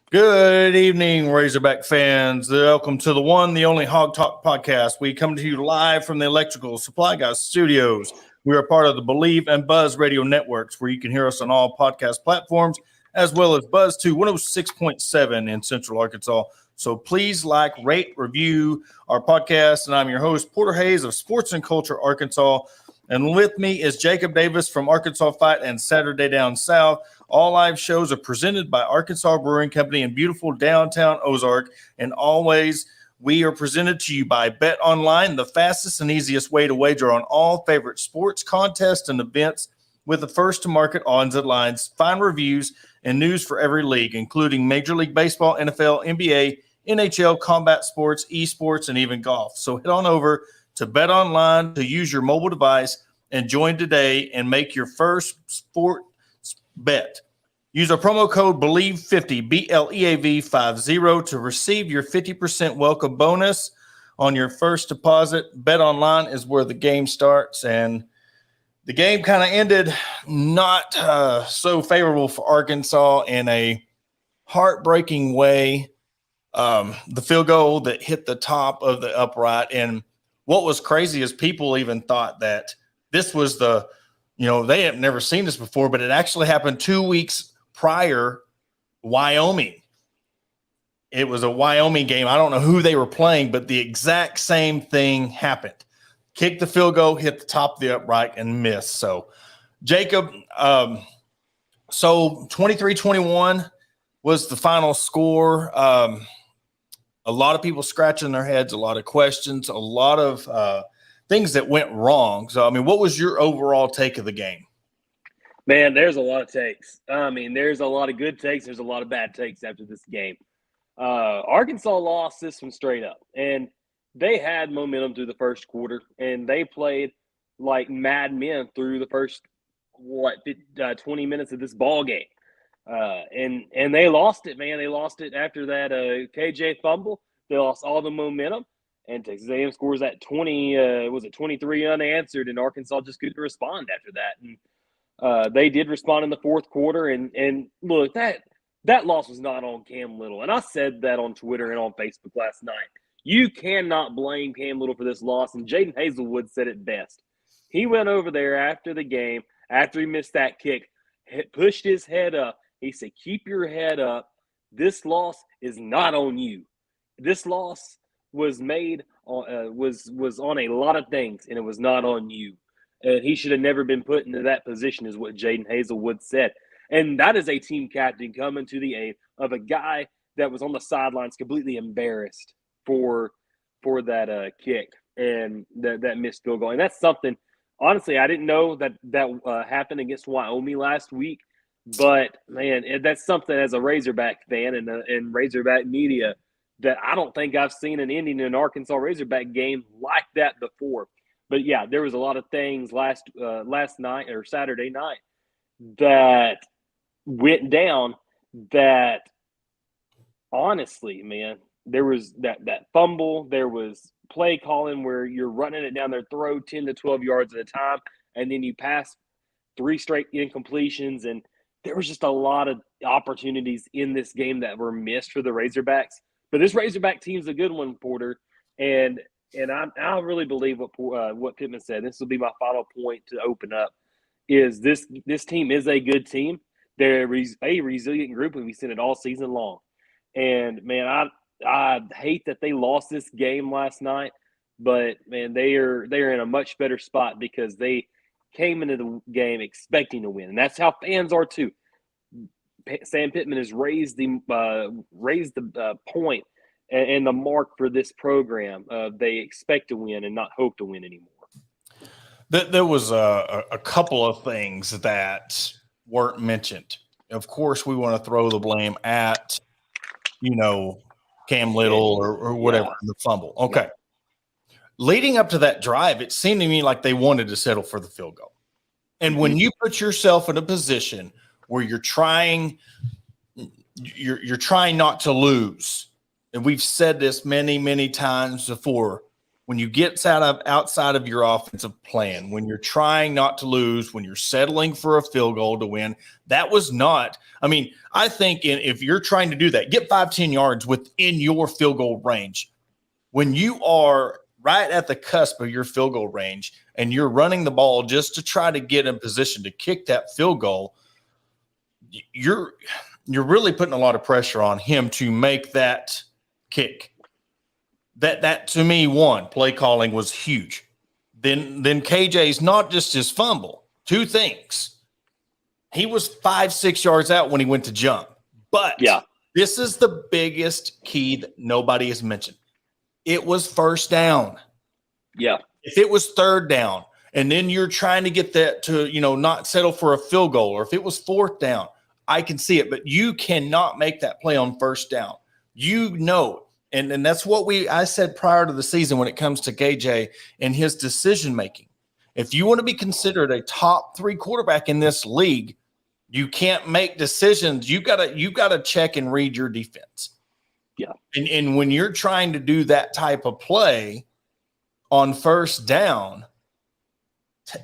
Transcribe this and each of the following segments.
Good evening, Razorback fans. Welcome to the one, the only Hawg Talk podcast. We come to you live from the Electrical Supply Guys studios. We are part of the Believe and Buzz radio networks, where you can hear us on all podcast platforms, as well as Buzz 2 106.7 in Central Arkansas. So please like, rate, review our podcast. And I'm your host, Porter Hayes of Sports and Culture Arkansas. And with me is Jacob Davis from Arkansas Fight and Saturday Down South. All live shows are presented by Arkansas Brewing Company in beautiful downtown Ozark. And always, we are presented to you by Bet Online, the fastest and easiest way to wager on all favorite sports, contests, and events with the first-to-market odds and lines, fine reviews, and news for every league, including Major League Baseball, NFL, NBA, NHL, combat sports, esports, and even golf. So head on over to Bet Online to use your mobile device and join today and make your first sport bet. Use our promo code BELIEVE50, BLEAV50, to receive your 50% welcome bonus on your first deposit. Bet Online is where the game starts, and the game kind of ended not so favorable for Arkansas in a heartbreaking way. The field goal that hit the top of the upright, and what was crazy is people even thought that this was they have never seen this before, but it actually happened 2 weeks prior, Wyoming. It was a Wyoming game. I don't know who they were playing, but the exact same thing happened. Kicked the field goal, hit the top of the upright, and missed. So, Jacob, so 23-21 was the final score. A lot of people scratching their heads, a lot of questions, a lot of things that went wrong. So, I mean, what was your overall take of the game? Man, there's a lot of takes. I mean, there's a lot of good takes. There's a lot of bad takes after this game. Arkansas lost this one straight up, and they had momentum through the first quarter, and they played like mad men through the first 20 minutes of this ball game. And they lost it, man. They lost it after that KJ fumble. They lost all the momentum. And Texas A&M scores that 23 unanswered, and Arkansas just couldn't respond after that. And they did respond in the fourth quarter. And look, that loss was not on Cam Little. And I said that on Twitter and on Facebook last night. You cannot blame Cam Little for this loss. And Jaden Hazelwood said it best. He went over there after the game, after he missed that kick, pushed his head up. He said, keep your head up. This loss is not on you. This loss was made on was on a lot of things, and it was not on you. And he should have never been put into that position, is what Jaden Hazelwood said. And that is a team captain coming to the aid of a guy that was on the sidelines completely embarrassed for that kick and that missed field goal. And that's something, honestly, I didn't know that happened against Wyoming last week. But, man, that's something as a Razorback fan and Razorback media that I don't think I've seen an ending in an Arkansas Razorback game like that before. But, yeah, there was a lot of things last night or Saturday night that went down that, honestly, man, there was that fumble. There was play calling where you're running it down their throat 10 to 12 yards at a time, and then you pass 3 straight incompletions. And there was just a lot of opportunities in this game that were missed for the Razorbacks. But this Razorback team's a good one, Porter. And I really believe what Pittman said. This will be my final point to open up. Is this team is a good team. They're a resilient group, and we've seen it all season long. And man, I hate that they lost this game last night, but man, they are in a much better spot because they came into the game expecting to win, and that's how fans are too. Sam Pittman has raised the point and the mark for this program. They expect to win and not hope to win anymore. There was a couple of things that weren't mentioned. Of course, we want to throw the blame at, Cam Little or whatever, the fumble. Okay. Yeah. Leading up to that drive, it seemed to me like they wanted to settle for the field goal. And when you put yourself in a position where you're trying not to lose, and we've said this many, many times before, when you get outside of your offensive plan, when you're trying not to lose, when you're settling for a field goal to win, that was not – I mean, I think if you're trying to do that, get 5-10 yards within your field goal range. When you are right at the cusp of your field goal range and you're running the ball just to try to get in position to kick that field goal, you're really putting a lot of pressure on him to make that kick. That to me, one, play calling was huge. Then KJ's not just his fumble. Two things. He was 5-6 yards out when he went to jump. But this is the biggest key that nobody has mentioned. It was first down. Yeah. If it was third down and then you're trying to get that to, not settle for a field goal, or if it was fourth down, I can see it. But you cannot make that play on first down. And that's what I said prior to the season when it comes to KJ and his decision-making. If you want to be considered a top 3 quarterback in this league, you can't make decisions. You gotta check and read your defense. Yeah. And when you're trying to do that type of play on first down,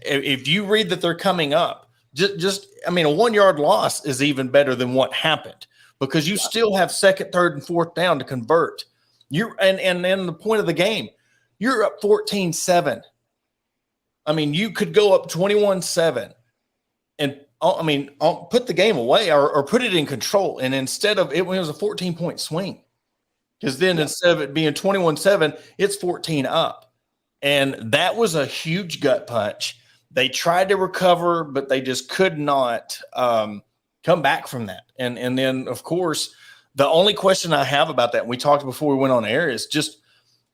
if you read that they're coming up, a 1-yard loss is even better than what happened, because you still have second, third, and fourth down to convert. And the point of the game, you're up 14-7. I mean, you could go up 21-7 and put the game away or put it in control. And instead of it was a 14-point swing, because then instead of it being 21-7, it's 14 up. And that was a huge gut punch. They tried to recover, but they just could not come back from that. And then, of course, the only question I have about that, and we talked before we went on air, is just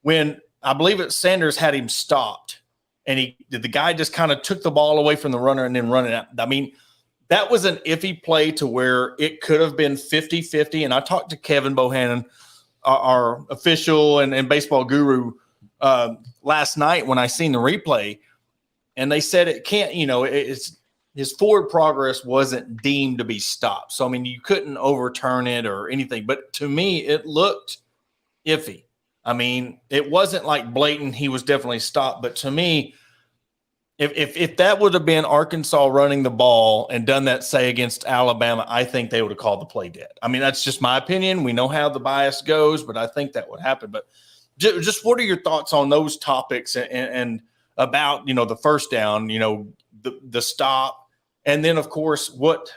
when I believe Sanders had him stopped, and the guy just kind of took the ball away from the runner and then running out. I mean, that was an iffy play to where it could have been 50-50. And I talked to Kevin Bohannon, our official and baseball guru, last night when I seen the replay, and they said it can't, it's his forward progress wasn't deemed to be stopped. So, you couldn't overturn it or anything. But to me, it looked iffy. It wasn't like blatant. He was definitely stopped. But to me, if that would have been Arkansas running the ball and done that, say, against Alabama, I think they would have called the play dead. That's just my opinion. We know how the bias goes, but I think that would happen. But just what are your thoughts on those topics and about, the first down, the stop, and then, of course, what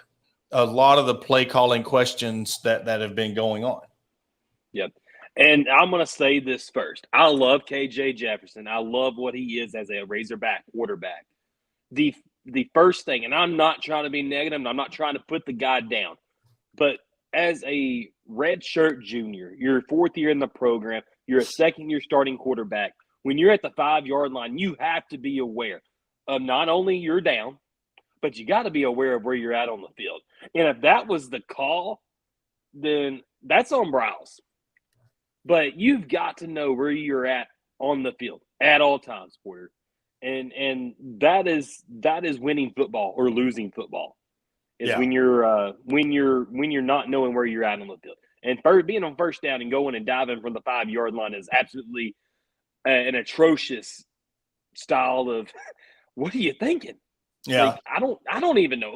a lot of the play calling questions that have been going on. Yep. And I'm going to say this first. I love KJ Jefferson. I love what he is as a Razorback quarterback. The first thing, and I'm not trying to be negative, I'm not trying to put the guy down, but as a redshirt junior, you're fourth year in the program, you're a second-year starting quarterback. When you're at the 5-yard line, you have to be aware of not only you're down, but you got to be aware of where you're at on the field. And if that was the call, then that's on Browse. But you've got to know where you're at on the field at all times, Porter. And that is winning football or losing football. When you're not knowing where you're at on the field. And being on first down and going and diving from the 5-yard line is absolutely an atrocious style of what are you thinking? Yeah. I don't even know.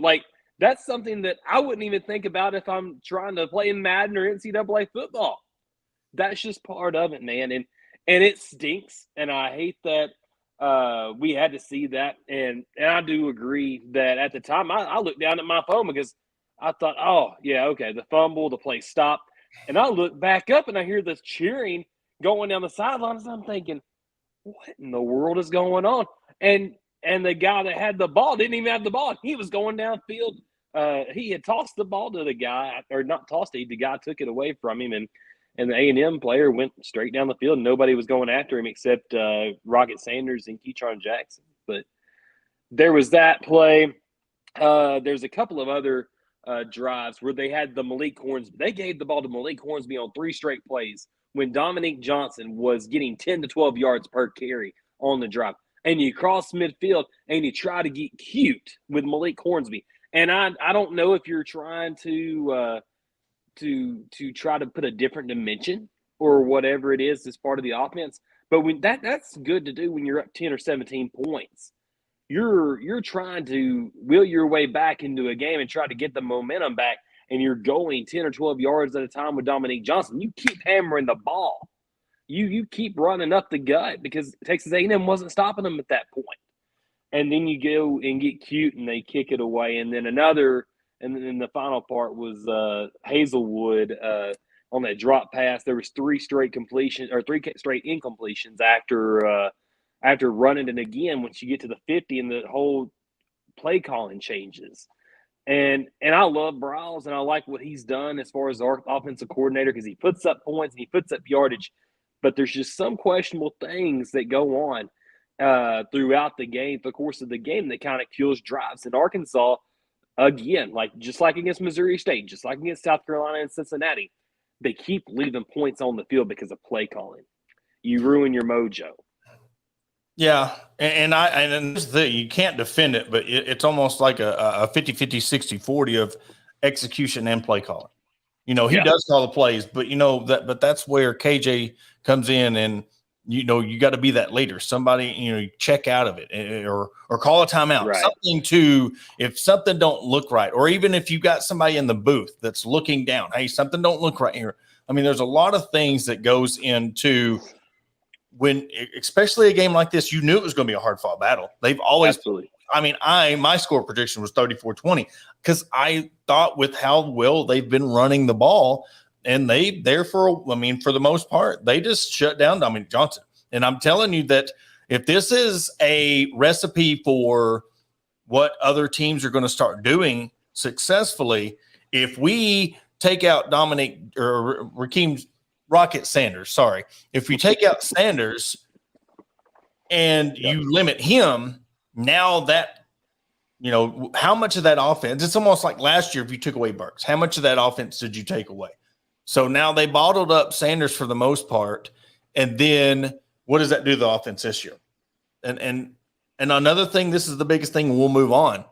That's something that I wouldn't even think about if I'm trying to play in Madden or NCAA football. That's just part of it, man. And it stinks. And I hate that we had to see that. And I do agree that at the time I looked down at my phone because I thought, oh, yeah, okay, the fumble, the play stopped. And I look back up and I hear this cheering going down the sidelines. And I'm thinking, what in the world is going on? And and the guy that had the ball didn't even have the ball. He was going downfield. He had tossed the ball to the guy, or not tossed it. The guy took it away from him, and the A&M player went straight down the field. And nobody was going after him except Rocket Sanders and Keytron Jackson. But there was that play. There's a couple of other drives where they had the Malik Hornsby. They gave the ball to Malik Hornsby on 3 straight plays when Dominique Johnson was getting 10 to 12 yards per carry on the drive. And you cross midfield and you try to get cute with Malik Hornsby. And I don't know if you're trying to try to put a different dimension or whatever it is as part of the offense. But when that's good to do when you're up 10 or 17 points. You're trying to wheel your way back into a game and try to get the momentum back, and you're going 10 or 12 yards at a time with Dominique Johnson. You keep hammering the ball. You keep running up the gut because Texas A&M wasn't stopping them at that point. And then you go and get cute and they kick it away. And then and then the final part was Hazelwood on that drop pass. There was 3 straight incompletions after running it again. Once you get to the 50 and the whole play calling changes. And I love Bryles, and I like what he's done as far as our offensive coordinator because he puts up points and he puts up yardage. But there's just some questionable things that go on throughout the game, the course of the game, that kind of kills drives. In Arkansas, again, just like against Missouri State, just like against South Carolina and Cincinnati, they keep leaving points on the field because of play calling. You ruin your mojo. Yeah, and this is the thing, you can't defend it, but it's almost like a 50-50, 60-40 of execution and play calling. He does call the plays, but that's where KJ comes in, and you got to be that leader. Somebody, check out of it or call a timeout. Right. If something don't look right, or even if you got somebody in the booth that's looking down, hey, something don't look right here. I mean, there's a lot of things that goes into when, especially a game like this, you knew it was going to be a hard fought battle. They've always, absolutely. I mean, my score prediction was 34-20 because I thought with how well they've been running the ball, and for the most part, they just shut down Dominique Johnson. And I'm telling you that if this is a recipe for what other teams are going to start doing successfully, if we take out Dominique or Rakeem Rocket Sanders, sorry, if you take out Sanders and you limit him, now that, how much of that offense, it's almost like last year if you took away Burks, how much of that offense did you take away? So now they bottled up Sanders for the most part, and then what does that do to the offense this year? And another thing, this is the biggest thing, we'll move on,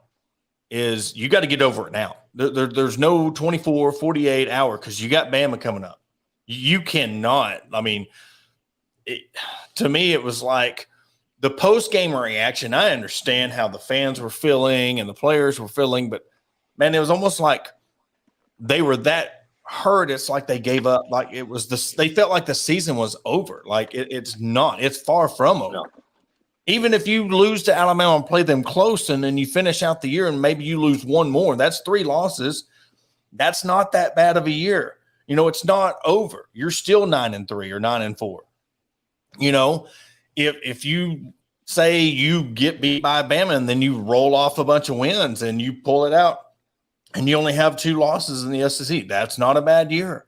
is you got to get over it now. There's no 24, 48 hour because you got Bama coming up. You cannot. I mean, to me, it was like the post-game reaction. I understand how the fans were feeling and the players were feeling, but, man, it was almost like they were that hurt. It's like they gave up. Like it was they felt like the season was over. Like it's not. It's far from over. No. Even if you lose to Alabama and play them close and then you finish out the year and maybe you lose one more, that's 3 losses. That's not that bad of a year. It's not over. You're still 9-3 or 9-4. If you say you get beat by Bama and then you roll off a bunch of wins and you pull it out and you only have 2 losses in the SEC, that's not a bad year.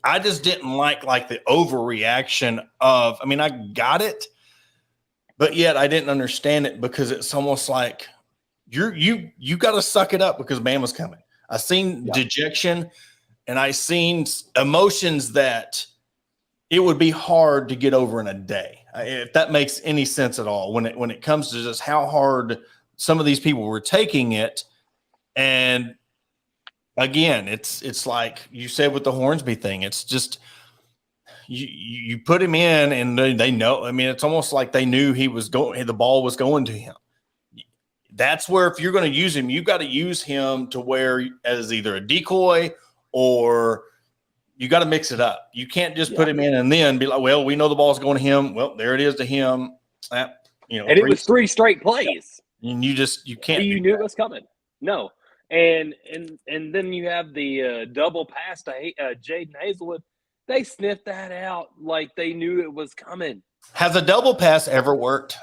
I just didn't like the overreaction of, I got it, but yet I didn't understand it because it's almost like you got to suck it up because Bama's coming. I seen dejection. And I seen emotions that it would be hard to get over in a day, if that makes any sense at all. When it comes to just how hard some of these people were taking it, and again, it's like you said with the Hornsby thing. It's just you put him in, and they know. It's almost like they knew the ball was going to him. That's where if you're going to use him, you got to use him to where as either a decoy. Or you got to mix it up. You can't just put him in and then be like, well, we know the ball's going to him. Well, there it is to him. And it was 3 straight plays. And you can't. You knew it was coming. No. And then you have the double pass to Jaden Hazelwood. They sniffed that out like they knew it was coming. Has a double pass ever worked?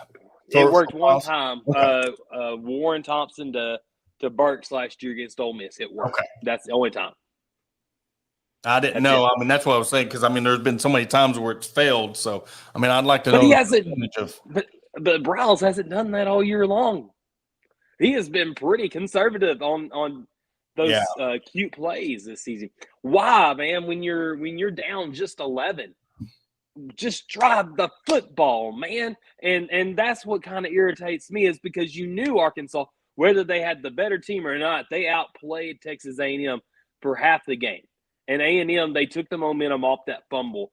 It worked one Miles? time. Okay. Warren Thompson to Burks last year against Ole Miss. It worked. Okay. That's the only time. I didn't That's know. it. I mean, that's what I was saying because I mean, there's been so many times where it's failed. So I mean, I'd like to But know he the hasn't. percentage of. But Browse hasn't done that all year long. He has been pretty conservative on those Yeah. cute plays this season. Why, man? When you're down just 11, just drive the football, man. And that's what kind of irritates me is because you knew Arkansas, whether they had the better team or not, they outplayed Texas A&M for half the game. And A&M, they took the momentum off that fumble.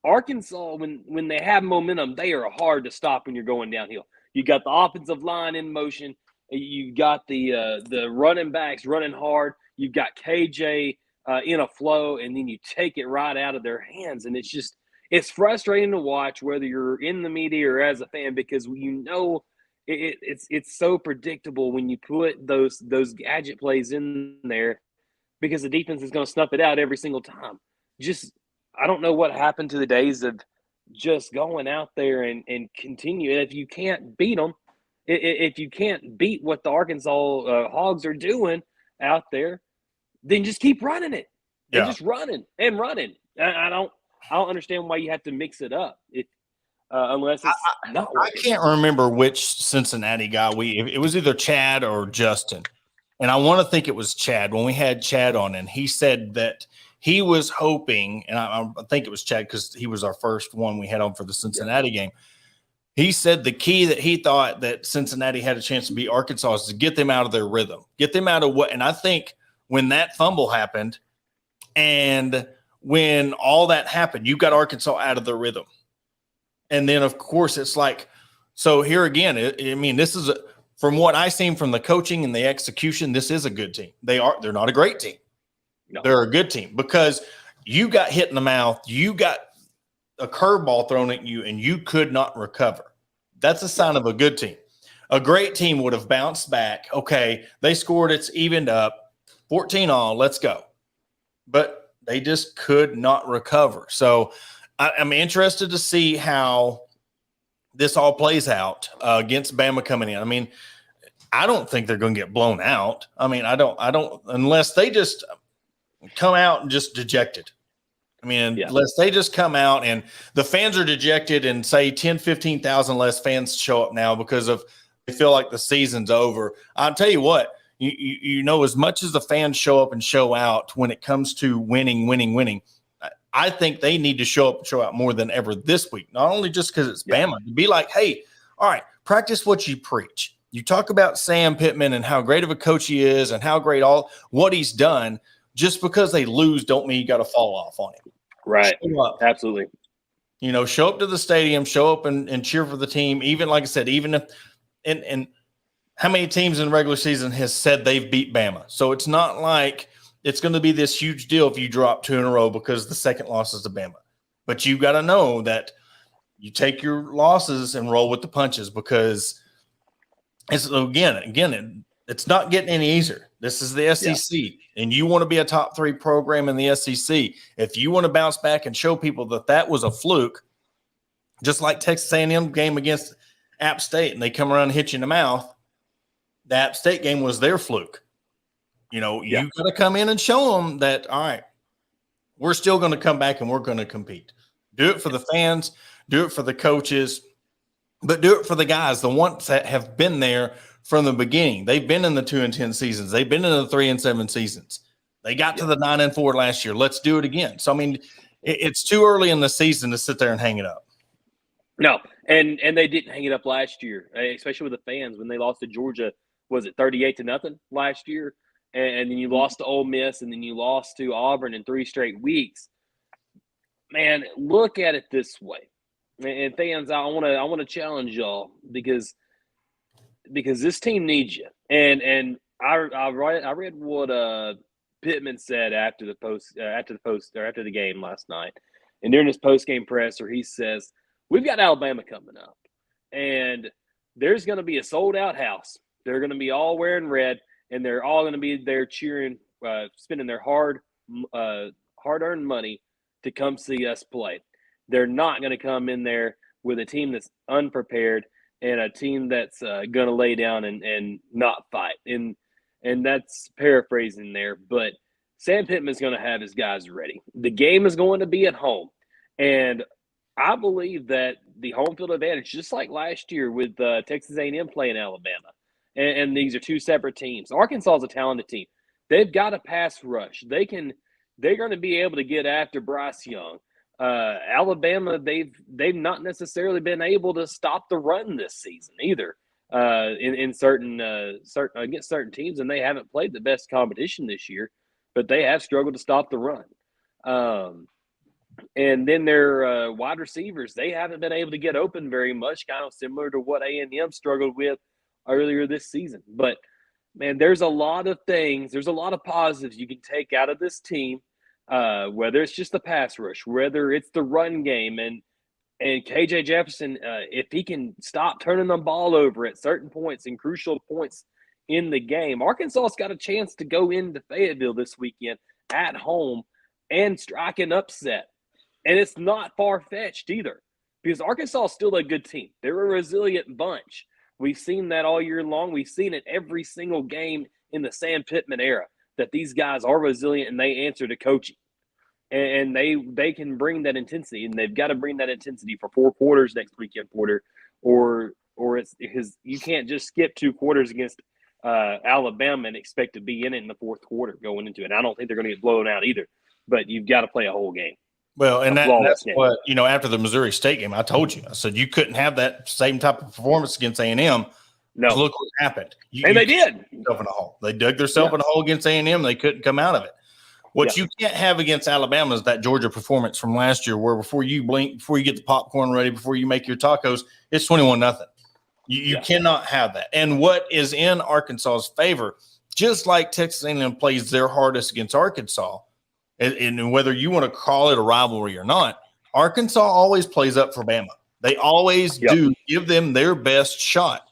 Arkansas, when they have momentum, they are hard to stop when you're going downhill. You got the offensive line in motion. You got the running backs running hard. You've got KJ in a flow, and then you take it right out of their hands. And it's frustrating to watch, whether you're in the media or as a fan, because it's so predictable when you put those gadget plays in there, because the defense is going to snuff it out every single time. I don't know what happened to the days of just going out there and continue. And if you can't beat them, if you can't beat what the Arkansas Hogs are doing out there, then just keep running it and Yeah. just running and running. I don't understand why you have to mix it up unless it's not I working. can't remember which Cincinnati guy it was either Chad or Justin. And I want to think it was Chad when we had Chad on, and he said that he was hoping, and I think it was Chad because he was our first one we had on for the Cincinnati game. He said the key that he thought that Cincinnati had a chance to beat Arkansas is to get them out of their rhythm, get them out of what. And I think when that fumble happened and when all that happened, you got Arkansas out of their rhythm. And then, of course, it's like, so here again, I mean, this is from what I seen from the coaching and the execution, this is a good team. They're not a great team. No. They're a good team because you got hit in the mouth. You got a curveball thrown at you and you could not recover. That's a sign of a good team. A great team would have bounced back. Okay, they scored. It's evened up. 14 all. Let's go. But they just could not recover. So I'm interested to see how this all plays out against Bama coming in. I mean, I don't think they're going to get blown out. I mean, I don't, unless they just come out and just dejected. I mean, unless they just come out and the fans are dejected and say 10, 15,000 less fans show up now because they feel like the season's over. I'll tell you what, you know, as much as the fans show up and show out when it comes to winning, I think they need to show up and show out more than ever this week. Not only just because it's Bama, to be like, hey, all right, practice what you preach. You talk about Sam Pittman and how great of a coach he is and how great what he's done. Just because they lose don't mean you got to fall off on him. Right. Absolutely. You know, show up to the stadium, show up and cheer for the team. Even like I said, even if and how many teams in the regular season has said they've beat Bama? So it's not like it's going to be this huge deal if you drop 2 in a row because the second loss is to Bama. But you got to know that you take your losses and roll with the punches because it's it's not getting any easier. This is the SEC, and you want to be a top 3 program in the SEC. If you want to bounce back and show people that was a fluke, just like Texas A&M game against App State, and they come around and hit you in the mouth, the App State game was their fluke. You know, you got to come in and show them that, all right, we're still going to come back and we're going to compete. Do it for the fans, do it for the coaches, but do it for the guys, the ones that have been there from the beginning. They've been in the 2-10 seasons. They've been in the 3-7 seasons. They got to the 9-4 last year. Let's do it again. So, I mean, it's too early in the season to sit there and hang it up. No, and they didn't hang it up last year, especially with the fans when they lost to Georgia. Was it 38-0 last year? And then you lost to Ole Miss, and then you lost to Auburn in 3 straight weeks. Man, look at it this way. And fans, I want to challenge y'all because this team needs you. And I read what Pittman said after the game last night, and during his post game presser, he says, "We've got Alabama coming up, and there's going to be a sold out house. They're going to be all wearing red, and they're all going to be there cheering, spending their hard earned money to come see us play. They're not going to come in there with a team that's unprepared. and a team that's going to lay down and not fight. And that's paraphrasing there, but Sam Pittman's going to have his guys ready. The game is going to be at home, and I believe that the home field advantage, just like last year with Texas A&M playing Alabama, and these are two separate teams. Arkansas is a talented team. They've got a pass rush. They're going to be able to get after Bryce Young. Alabama, they've not necessarily been able to stop the run this season either. In certain against certain teams, and they haven't played the best competition this year, but they have struggled to stop the run. And then their wide receivers, they haven't been able to get open very much, kind of similar to what A&M struggled with earlier this season. But, man, there's a lot of things, there's a lot of positives you can take out of this team, whether it's just the pass rush, whether it's the run game, and KJ Jefferson, if he can stop turning the ball over at certain points and crucial points in the game, Arkansas's got a chance to go into Fayetteville this weekend at home and strike an upset. And it's not far-fetched either, because Arkansas is still a good team. They're a resilient bunch. We've seen that all year long. We've seen it every single game in the Sam Pittman era, that these guys are resilient and they answer to coaching. And they can bring that intensity, and they've got to bring that intensity for 4 quarters next weekend, Porter, or it's because you can't just skip 2 quarters against Alabama and expect to be in it in the 4th quarter going into it. I don't think they're going to get blown out either, but you've got to play a whole game. Well, and that's what, after the Missouri State game, I told you. I said you couldn't have that same type of performance against A&M. No. Look what happened. They did. In a hole. They dug themselves in a hole against A&M. They couldn't come out of it. What you can't have against Alabama is that Georgia performance from last year, where before you blink, before you get the popcorn ready, before you make your tacos, it's 21-0. You cannot have that. And what is in Arkansas's favor, just like Texas A&M plays their hardest against Arkansas, and whether you want to call it a rivalry or not, Arkansas always plays up for Bama. They always do give them their best shot.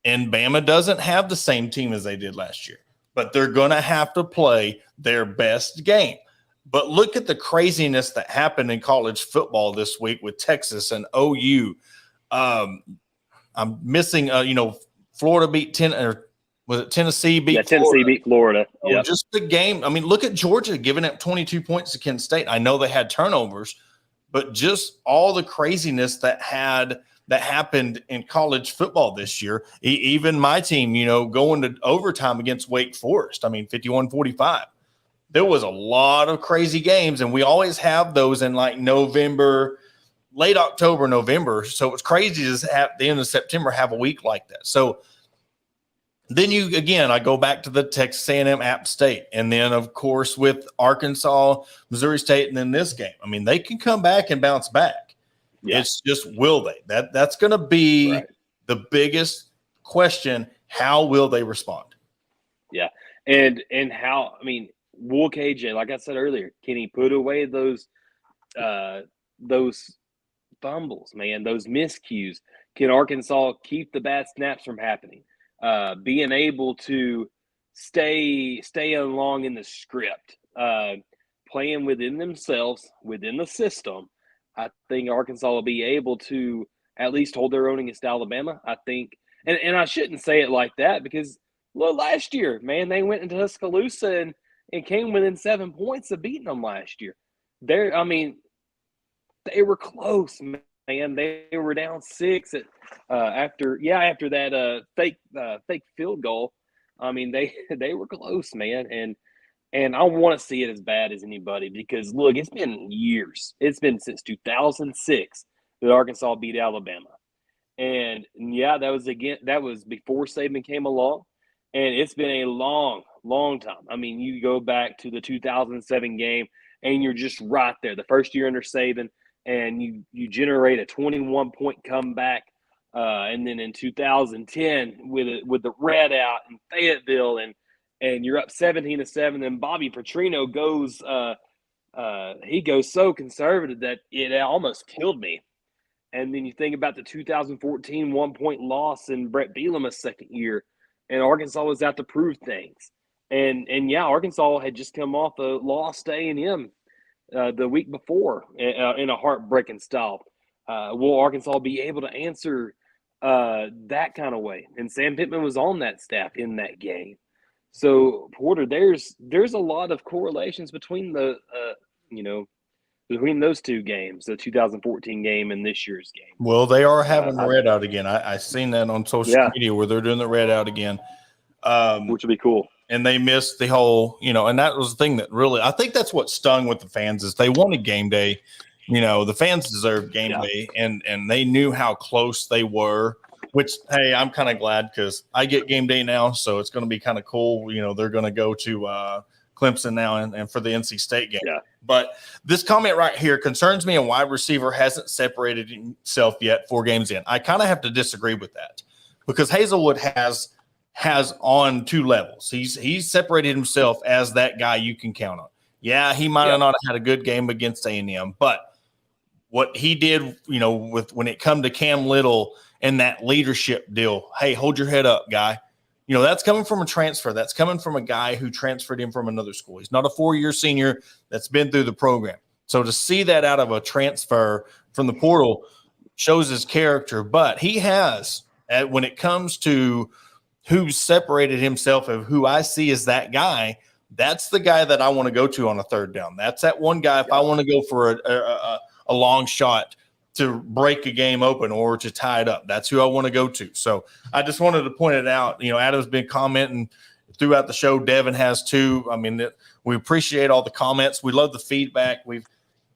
And Bama doesn't have the same team as they did last year, but they're going to have to play their best game. But look at the craziness that happened in college football this week with Texas and OU. I'm missing, Florida beat Tennessee beat Florida. Tennessee beat Florida. Yep. Just the game. I mean, look at Georgia giving up 22 points to Kent State. I know they had turnovers, but just all the craziness that happened in college football this year. Even my team, going to overtime against Wake Forest. I mean, 51-45. There was a lot of crazy games, and we always have those in like November, late October, November. So it's crazy to have the end of September have a week like that. So then I go back to the Texas A&M App State, and then of course with Arkansas, Missouri State, and then this game. I mean, they can come back and bounce back. Yeah. It's just, will they? That's going to be the biggest question. How will they respond? Yeah, and how? I mean, will KJ, like I said earlier, can he put away those fumbles, man, those miscues? Can Arkansas keep the bad snaps from happening? Being able to stay along in the script, playing within themselves, within the system. I think Arkansas will be able to at least hold their own against Alabama. I think, and I shouldn't say it like that, because last year, man, they went into Tuscaloosa and came within 7 points of beating them last year. They were close, man. They were down 6 after that fake field goal. I mean, they were close, man, and I want to see it as bad as anybody, because look, it's been years. It's been since 2006 that Arkansas beat Alabama, and that was before Saban came along, and it's been a long, long time. I mean, you go back to the 2007 game, and you're just right there. The first year under Saban. And you generate a 21-point comeback, and then in 2010 with the red out in Fayetteville, and you're up 17-7. And Bobby Petrino goes he goes so conservative that it almost killed me. And then you think about the 2014 1-point loss in Brett Bielema's second year, and Arkansas was out to prove things. And Arkansas had just come off a loss to A&M. The week before in a heartbreaking style. Will Arkansas be able to answer that kind of way. And Sam Pittman was on that staff in that game. So Porter, there's a lot of correlations between between those two games, the 2014 game and this year's game. Well, they are having the red out again. I seen that on social media where they're doing the red out again, which would be cool. And they missed the whole, and that was the thing that really, I think that's what stung with the fans is they wanted game day. The fans deserved game day, and they knew how close they were. Which, hey, I'm kind of glad because I get game day now, so it's going to be kind of cool. They're going to go to Clemson now and for the NC State game. Yeah. But this comment right here concerns me. A wide receiver hasn't separated himself yet 4 games in. I kind of have to disagree with that because Hazelwood has on 2 levels. He's separated himself as that guy you can count on. Yeah, he might have not had a good game against A&M, but what he did, with when it come to Cam Little and that leadership deal, hey, hold your head up, guy. That's coming from a transfer. That's coming from a guy who transferred in from another school. He's not a 4-year senior that's been through the program. So to see that out of a transfer from the portal shows his character. But he has, when it comes to who's separated himself of who I see as that guy, that's the guy that I want to go to on a 3rd down. That's that one guy if I want to go for a long shot to break a game open or to tie it up. That's who I want to go to. So I just wanted to point it out. Adam's been commenting throughout the show. Devin has too. I mean, we appreciate all the comments. We love the feedback. We've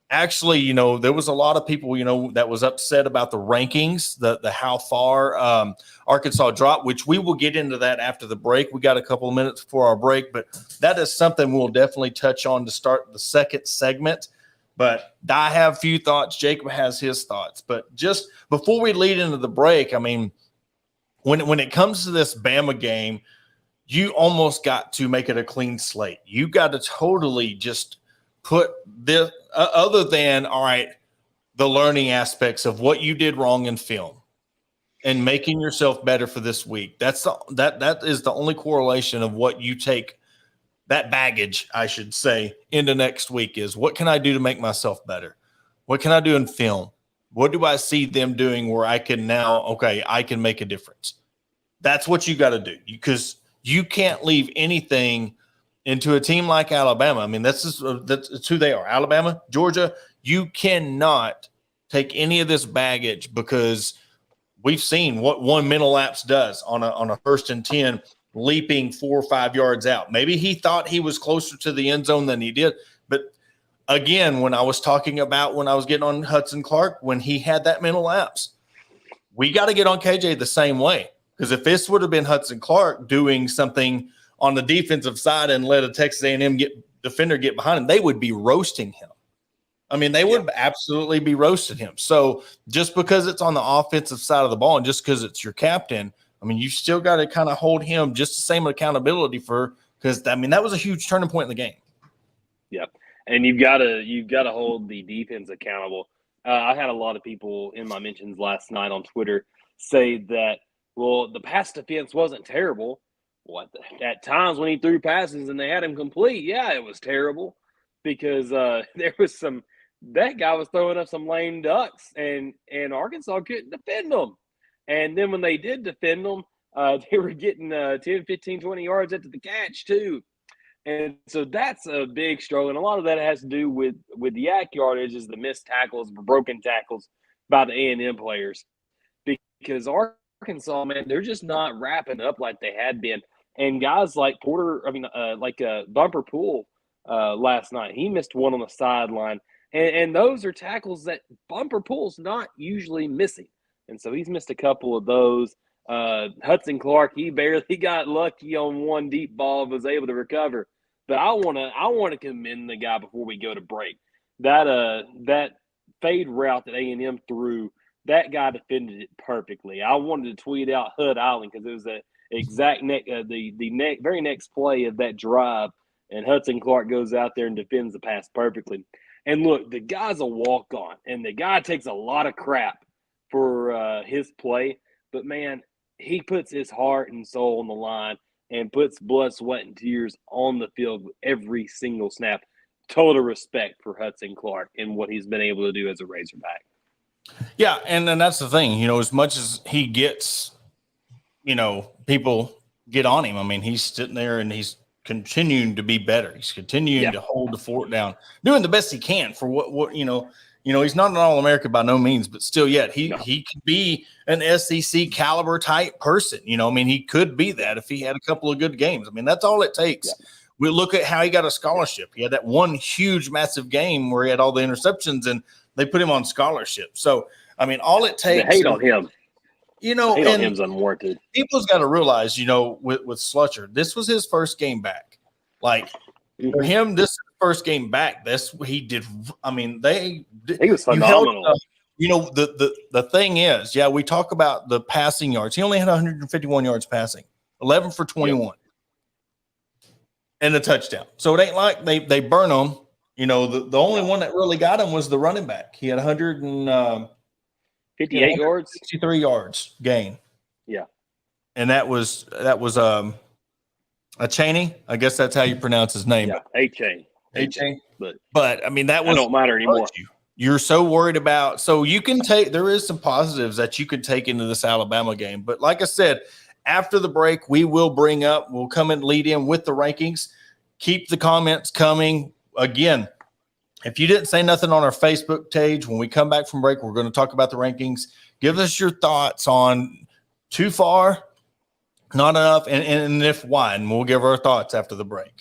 actually, there was a lot of people, that was upset about the rankings, the how far Arkansas dropped, which we will get into that after the break. We got a couple of minutes before our break, but that is something we'll definitely touch on to start the second segment. But I have a few thoughts. Jacob has his thoughts. But just before we lead into the break, I mean, when it comes to this Bama game, you almost got to make it a clean slate. You got to totally just put this other than, all right, the learning aspects of what you did wrong in film and making yourself better for this week. That is the only correlation of what you take that baggage, I should say, into next week is what can I do to make myself better? What can I do in film? What do I see them doing where I can I can make a difference? That's what you got to do because you can't leave anything into a team like Alabama. I mean, that's who they are. Alabama, Georgia, you cannot take any of this baggage because we've seen what one mental lapse does on a 1st and 10 leaping 4 or 5 yards out. Maybe he thought he was closer to the end zone than he did. But again, when I was talking about when I was getting on Hudson Clark, when he had that mental lapse, we got to get on KJ the same way. Because if this would have been Hudson Clark doing something on the defensive side and let a Texas A&M defender get behind him, they would be roasting him. I mean, they would absolutely be roasting him. So just because it's on the offensive side of the ball and just because it's your captain, I mean, you still got to kind of hold him just the same accountability because I mean that was a huge turning point in the game. Yep, and you've got to hold the defense accountable. I had a lot of people in my mentions last night on Twitter say that the pass defense wasn't terrible. At times when he threw passes and they had him complete, it was terrible because there was that guy was throwing up some lame ducks and Arkansas couldn't defend them. And then when they did defend them, they were getting 10, 15, 20 yards after the catch too. And so that's a big struggle. And a lot of that has to do with the yak yardage is the missed tackles, broken tackles by the A&M players. Because Arkansas, man, they're just not wrapping up like they had been. And guys like Bumper Pool last night, he missed one on the sideline. And those are tackles that Bumper Pool's not usually missing. And so he's missed a couple of those. Hudson Clark, he barely got lucky on one deep ball, was able to recover. But I want to commend the guy before we go to break. That fade route that A&M threw, that guy defended it perfectly. I wanted to tweet out Hud Island because it was the exact very next play of that drive, and Hudson Clark goes out there and defends the pass perfectly. And look, the guy's a walk-on, and the guy takes a lot of crap for his play. But, man, he puts his heart and soul on the line and puts blood, sweat, and tears on the field with every single snap. Total respect for Hudson Clark and what he's been able to do as a Razorback. Yeah, and that's the thing. As much as he gets, people get on him. I mean, he's sitting there and he's continuing to be better. He's continuing to hold the fort down, doing the best he can for what he's not an All-American by no means, but still yet he could be an SEC caliber type person. I mean, he could be that if he had a couple of good games. I mean, that's all it takes. Yeah. We look at how he got a scholarship. He had that one huge, massive game where he had all the interceptions and they put him on scholarship. So, I mean, all it takes. The hate on him. Hate on him's unwarranted. People's got to realize, with Slutcher, this was his first game back. Like, for him, this is his first game back. That's what he did. I mean, he was phenomenal. The thing is, we talk about the passing yards. He only had 151 yards passing, 11 for 21, and a touchdown. So it ain't like they burn him. The only one that really got him was the running back. He had 58 yards, 63 yards gain. Yeah, and that was a Chaney. I guess that's how you pronounce his name. Yeah, A-Chain. But I mean, that was don't matter anymore. You're so worried about. So you can there is some positives that you could take into this Alabama game. But like I said, after the break, we'll come and lead in with the rankings. Keep the comments coming. Again, if you didn't say nothing on our Facebook page, when we come back from break, we're going to talk about the rankings. Give us your thoughts on too far, not enough, and if why, and we'll give our thoughts after the break.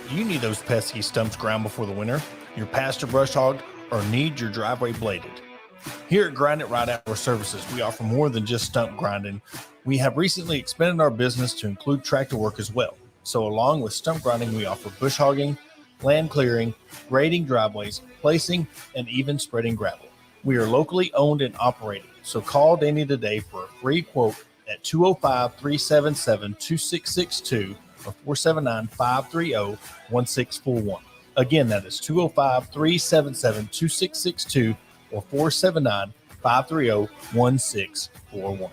Do you need those pesky stumps ground before the winter, your pasture brush hogged, or need your driveway bladed? Here at Grind It Right Outdoor Services, we offer more than just stump grinding. We have recently expanded our business to include tractor work as well. So along with stump grinding, we offer bush hogging, land clearing, grading driveways, placing, and even spreading gravel. We are locally owned and operated, so call Danny today for a free quote at 205-377-2662 or 479-530-1641. Again, that is 205-377-2662 or 479-530-1641.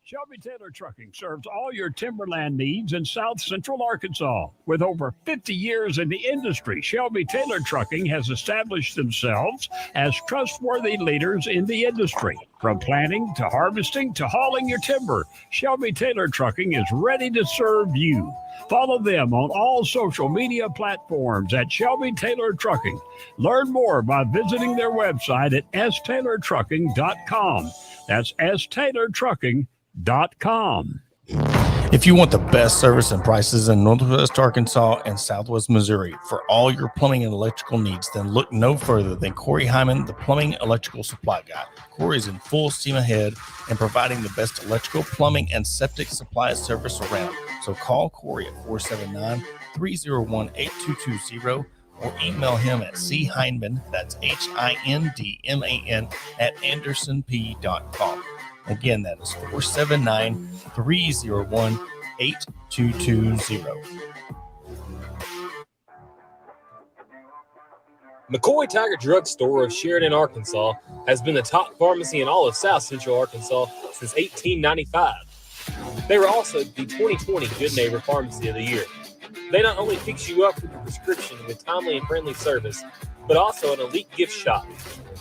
Shelby Taylor Trucking serves all your timberland needs in South Central Arkansas. With over 50 years in the industry, Shelby Taylor Trucking has established themselves as trustworthy leaders in the industry. From planting to harvesting to hauling your timber, Shelby Taylor Trucking is ready to serve you. Follow them on all social media platforms at Shelby Taylor Trucking. Learn more by visiting their website at staylortrucking.com. That's staylortrucking.com. If you want the best service and prices in Northwest Arkansas and Southwest Missouri for all your plumbing and electrical needs, then look no further than Corey Hyman, the plumbing electrical supply guy. Corey is in full steam ahead and providing the best electrical, plumbing, and septic supply service around. So call Corey at 479-301-8220 or email him at chindman, that's HINDMAN, at andersonp.com. Again, that is 479-301-8220. McCoy Tiger Drug Store of Sheridan, Arkansas has been the top pharmacy in all of South Central Arkansas since 1895. They were also the 2020 Good Neighbor Pharmacy of the Year. They not only fix you up with your prescription with timely and friendly service, but also an elite gift shop.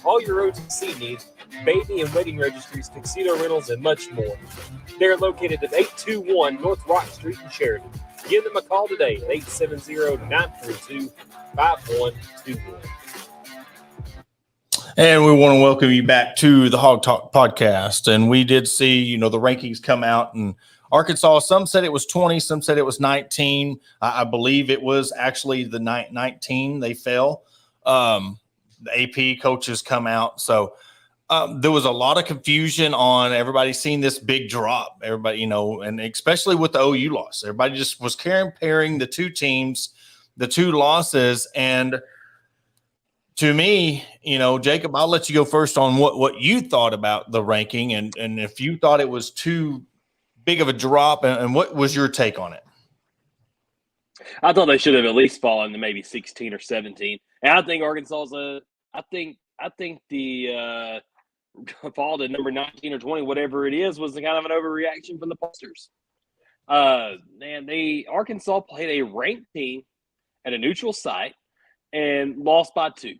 All your OTC needs, baby and wedding registries, tuxedo rentals, and much more. They're located at 821 North Rock Street in Sheridan. Give them a call today at 870-942-5121. And we want to welcome you back to the Hawg Talk podcast. And we did see, the rankings come out, and Arkansas, some said it was 20, some said it was 19. I believe it was actually the 19 they fell. The AP coaches come out. So there was a lot of confusion on everybody seeing this big drop. Everybody, and especially with the OU loss, everybody just was comparing the two teams, the two losses. And to me, Jacob, I'll let you go first on what you thought about the ranking and if you thought it was too big of a drop, and what was your take on it? I thought they should have at least fallen to maybe 16 or 17. And I think Arkansas's I think the fall to number 19 or 20, whatever it is, was kind of an overreaction from the posters. Arkansas played a ranked team at a neutral site and lost by 2.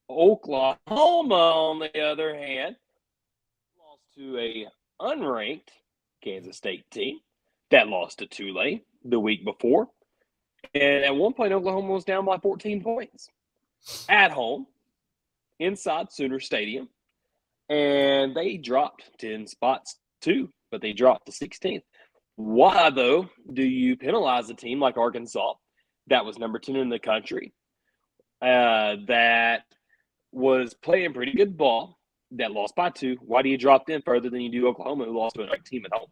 Oklahoma, on the other hand, lost to a unranked Kansas State team that lost to Tulane the week before. And at one point, Oklahoma was down by 14 points at home inside Sooner Stadium. And they dropped 10 spots too, but they dropped to 16th. Why, though, do you penalize a team like Arkansas that was number 10 in the country, that was playing pretty good ball, that lost by 2? Why do you drop them further than you do Oklahoma, who lost to a ranked team at home?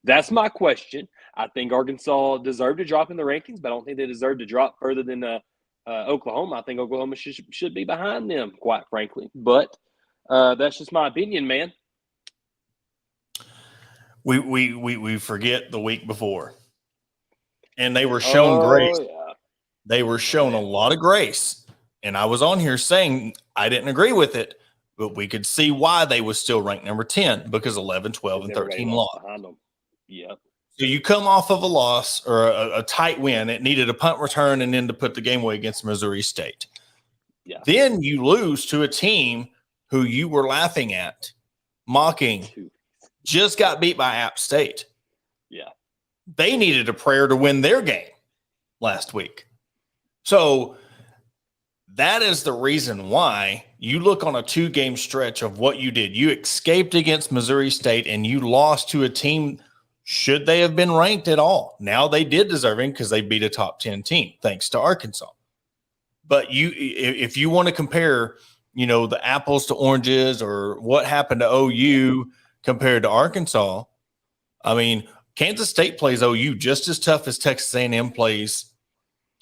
That's my question. I think Arkansas deserved to drop in the rankings, but I don't think they deserve to drop further than Oklahoma. I think Oklahoma should be behind them, quite frankly. But that's just my opinion, man. We forget the week before, and they were shown grace. Yeah. They were shown a lot of grace, and I was on here saying I didn't agree with it, but we could see why they was still ranked number 10 because 11, 12, and 13 lost. Behind them. Yeah. So you come off of a loss or a tight win. It needed a punt return and then to put the game away against Missouri State. Yeah. Then you lose to a team who you were laughing at, mocking, just got beat by App State. Yeah. They needed a prayer to win their game last week. So that is the reason why you look on a 2-game stretch of what you did. You escaped against Missouri State and you lost to a team. Should they have been ranked at all? Now they did deserving because they beat a top 10 team, thanks to Arkansas. But if you want to compare, the apples to oranges or what happened to OU compared to Arkansas, I mean, Kansas State plays OU just as tough as Texas A&M plays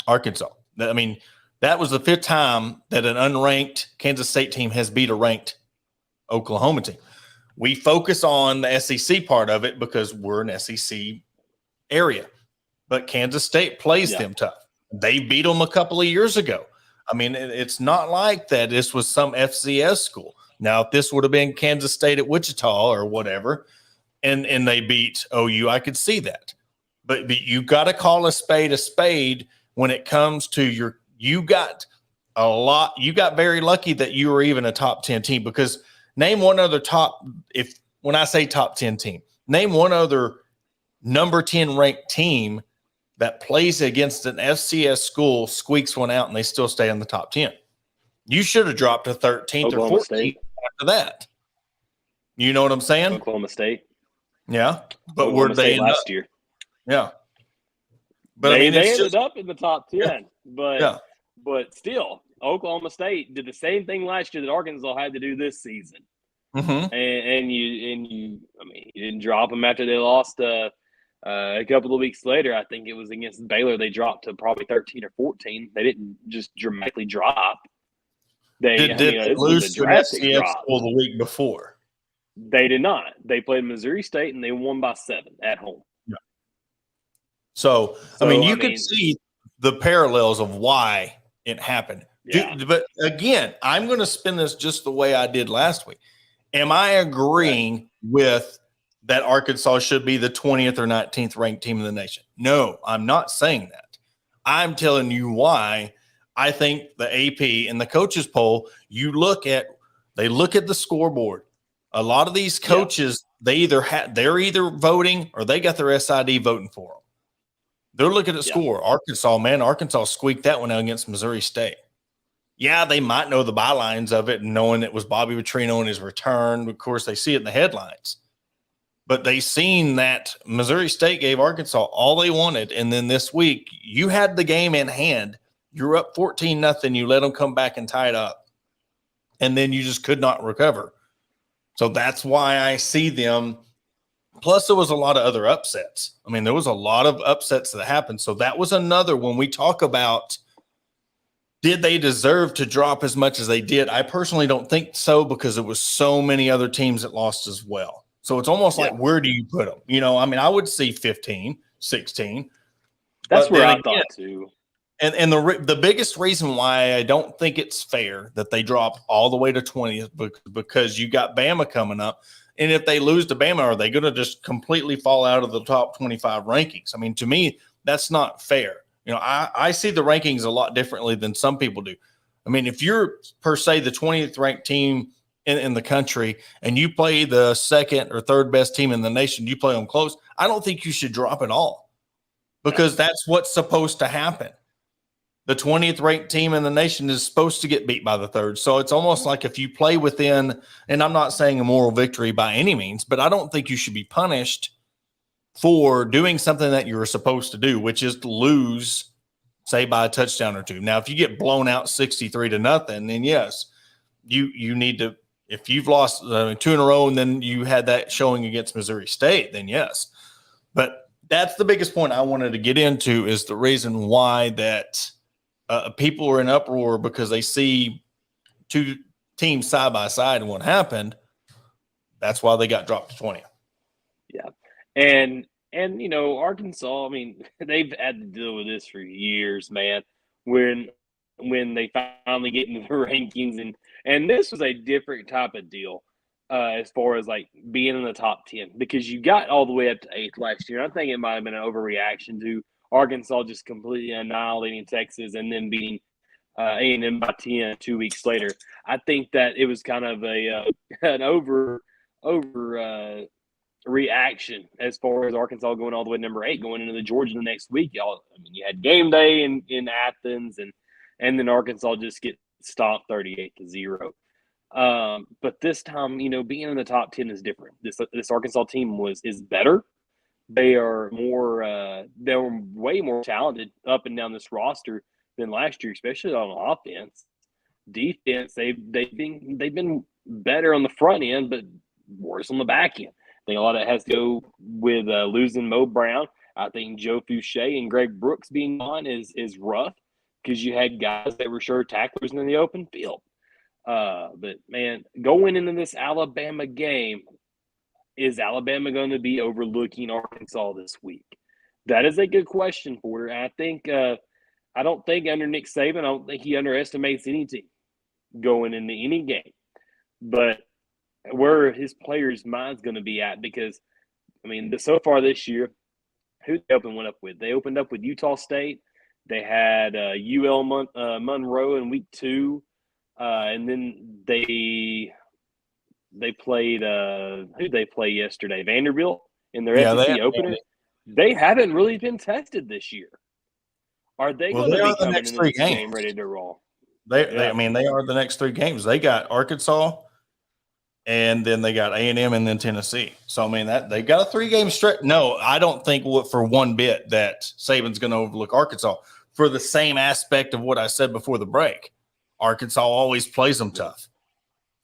Arkansas. I mean, that was the 5th time that an unranked Kansas State team has beat a ranked Oklahoma team. We focus on the SEC part of it because we're an SEC area. But Kansas State plays them tough. They beat them a couple of years ago. I mean, it's not like that this was some FCS school. Now, if this would have been Kansas State at Wichita or whatever, and they beat OU, I could see that. But you got to call a spade when it comes to you got very lucky that you were even a top 10 team, because name one other when I say top 10 team, name one other number 10 ranked team that plays against an FCS school, squeaks one out, and they still stay in the top 10. You should have dropped to 13th Oklahoma or 14th State. after that. You know what I'm saying? Oklahoma State. Yeah. But Oklahoma where did they State end last up? year? Yeah. But they I mean, ended up in the top 10. Yeah. But still, Oklahoma State did the same thing last year that Arkansas had to do this season. Mm-hmm. And you didn't drop them after they lost a couple of weeks later. I think it was against Baylor. They dropped to probably 13 or 14. They didn't just dramatically drop. Did they lose to an FCS school the week before? They did not. They played Missouri State and they won by 7 at home. Yeah. So you could see the parallels of why it happened. Yeah. But again, I'm going to spin this just the way I did last week. Am I agreeing with that Arkansas should be the 20th or 19th ranked team in the nation? No, I'm not saying that. I'm telling you why I think the AP and the coaches poll, they look at the scoreboard. A lot of these coaches, they're either voting or they got their SID voting for them. They're looking at score. Arkansas squeaked that one out against Missouri State. Yeah, they might know the bylines of it and knowing it was Bobby Petrino and his return. Of course, they see it in the headlines. But they seen that Missouri State gave Arkansas all they wanted. And then this week, you had the game in hand. You're up 14-0. You let them come back and tie it up. And then you just could not recover. So that's why I see them. Plus, there was a lot of other upsets. I mean, there was a lot of upsets that happened. So that was another when we talk about did they deserve to drop as much as they did? I personally don't think so because there was so many other teams that lost as well. So it's almost like, where do you put them? I would see 15, 16. That's where I thought too. And the biggest reason why I don't think it's fair that they drop all the way to 20th because you got Bama coming up. And if they lose to Bama, are they going to just completely fall out of the top 25 rankings? I mean, to me, that's not fair. I see the rankings a lot differently than some people do. I mean, if you're per se the 20th ranked team in the country and you play the second or third best team in the nation, you play them close, I don't think you should drop it all because that's what's supposed to happen. The 20th ranked team in the nation is supposed to get beat by the third. So it's almost like if you play within, and I'm not saying a moral victory by any means, but I don't think you should be punished for doing something that you were supposed to do, which is to lose, say, by a touchdown or two. Now, if you get blown out 63-0, then yes, you need to, if you've lost 2 in a row and then you had that showing against Missouri State, then yes. But that's the biggest point I wanted to get into is the reason why that people are in uproar because they see 2 teams side by side and what happened. That's why they got dropped to 20. Yeah. And Arkansas, I mean, they've had to deal with this for years, man. When they finally get into the rankings and this was a different type of deal as far as like being in the top 10 because you got all the way up to 8th last year. I think it might have been an overreaction to Arkansas just completely annihilating Texas and then beating A&M by 10 2 weeks later. I think that it was kind of an over reaction as far as Arkansas going all the way to number 8 going into the Georgia the next week. Y'all, I mean, you had game day in Athens and then Arkansas just get stopped 38-0. But this time, being in the top 10 is different. This Arkansas team is better. They are more they were way more talented up and down this roster than last year, especially on offense. Defense, they've been better on the front end, but worse on the back end. I think a lot of it has to go with losing Mo Brown. I think Joe Fouché and Greg Brooks being gone is rough because you had guys that were sure tacklers in the open field. But man, going into this Alabama game, is Alabama going to be overlooking Arkansas this week? That is a good question, Porter. And I think I don't think under Nick Saban, I don't think he underestimates any team going into any game. But where his players' mind's going to be at, because I mean, so far this year, who they went up with? They opened up with Utah State. They had UL Monroe in week 2, and then they played who they play yesterday? Vanderbilt in their SEC opener. They haven't really been tested this year. Are they going to be coming into this game ready to roll? I mean, they are the next 3 games. They got Arkansas, and then they got A&M, and then Tennessee. So I mean, that they got a 3-game stretch. No, I don't think for one bit that Saban's going to overlook Arkansas for the same aspect of what I said before the break. Arkansas always plays them tough.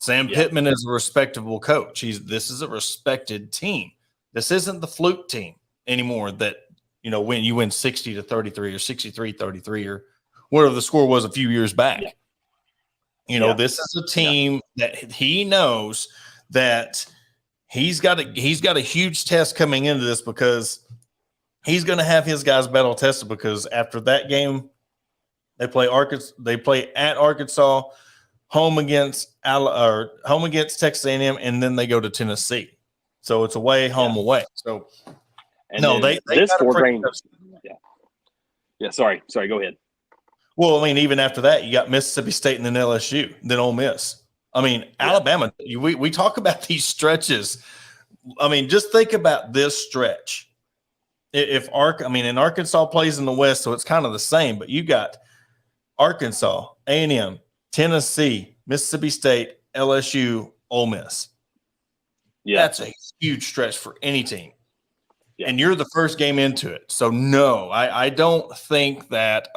Sam Pittman is a respectable coach. This is a respected team. This isn't the fluke team anymore that, when you win 60-33 or 63-33 or whatever the score was a few years back. This is a team that he knows that he's got a huge test coming into this because he's going to have his guys battle tested because after that game, they play at Arkansas, home against Texas A&M, and then they go to Tennessee. So it's away, home, away. So they this 4 games. Yeah. Sorry. Go ahead. Well, I mean, even after that, you got Mississippi State and then LSU, then Ole Miss. I mean, Alabama. We talk about these stretches. I mean, just think about this stretch. And Arkansas plays in the West, so it's kind of the same. But you got Arkansas, A&M, Tennessee, Mississippi State, LSU, Ole Miss. Yeah, that's a huge stretch for any team. Yeah. And you're the first game into it. So, no, I don't think that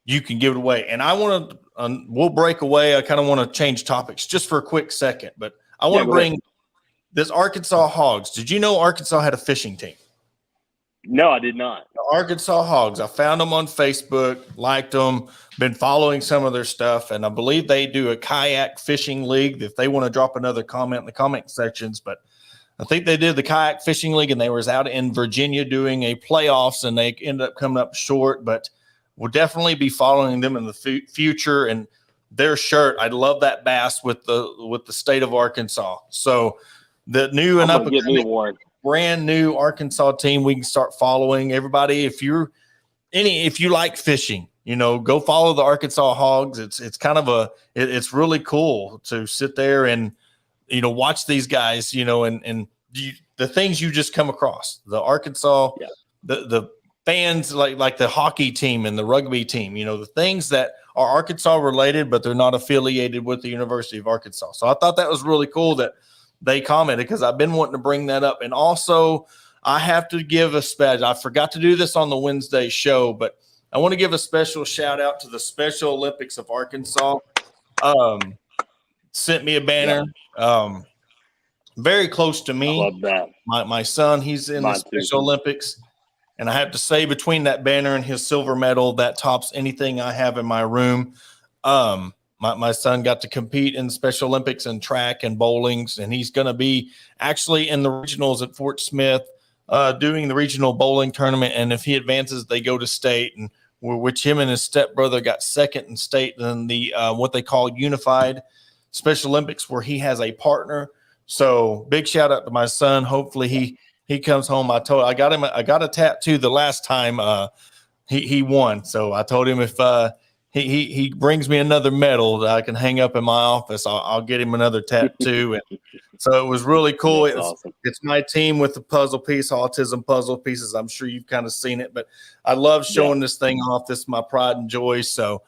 you can give it away. And I want to we'll break away. I kind of want to change topics just for a quick second. But I want to bring this Arkansas Hogs. Did you know Arkansas had a fishing team? No, I did not. The Arkansas Hogs. I found them on Facebook, liked them, been following some of their stuff, and I believe they do a kayak fishing league. If they want to drop another comment in the comment sections, but I think they did the kayak fishing league, and they was out in Virginia doing a playoffs, and they ended up coming up short. But we'll definitely be following them in the future. And their shirt, I love that bass with the state of Arkansas. So the new and up brand new Arkansas team we can start following. Everybody, if you're if you like fishing, go follow the Arkansas Hogs. It's kind of it's really cool to sit there and, watch these guys, and the things you just come across. The Arkansas, the fans like the hockey team and the rugby team, the things that are Arkansas related, but they're not affiliated with the University of Arkansas. So I thought that was really cool that they commented, because I've been wanting to bring that up. And also, I have to give a special. I forgot to do this on the Wednesday show, but I want to give a special shout out to the Special Olympics of Arkansas. Sent me a banner. Very close to me. I love that. My son, he's in the Special Olympics. And I have to say, between that banner and his silver medal, that tops anything I have in my room. My son got to compete in the Special Olympics in track and bowlings, and he's going to be actually in the regionals at Fort Smith doing the regional bowling tournament. And if he advances, they go to state, and which him and his stepbrother got second in state in the what they call Unified Special Olympics, where he has a partner. So big shout out to my son. Hopefully he comes home. I got a tattoo the last time he won. So I told him if he brings me another medal that I can hang up in my office, I'll get him another tattoo. And so it was really cool. Awesome. It's my team with the puzzle piece, autism puzzle pieces. I'm sure you've kind of seen it, but I love showing this thing off. This is my pride and joy. So,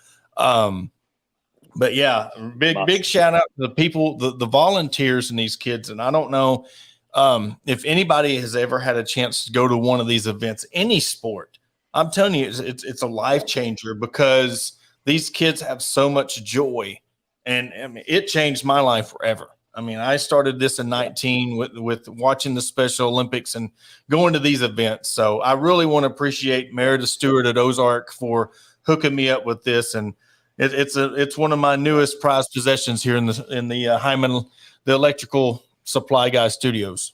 but yeah, big shout out to the people, the volunteers and these kids. And I don't know if anybody has ever had a chance to go to one of these events, any sport. I'm telling you, it's a life changer, because these kids have so much joy, and I mean, it changed my life forever. I mean, I started this in 19 with watching the Special Olympics and going to these events. So I really want to appreciate Meredith Stewart at Ozark for hooking me up with this, and it's one of my newest prized possessions here in the Hyman, the electrical supply guy studios.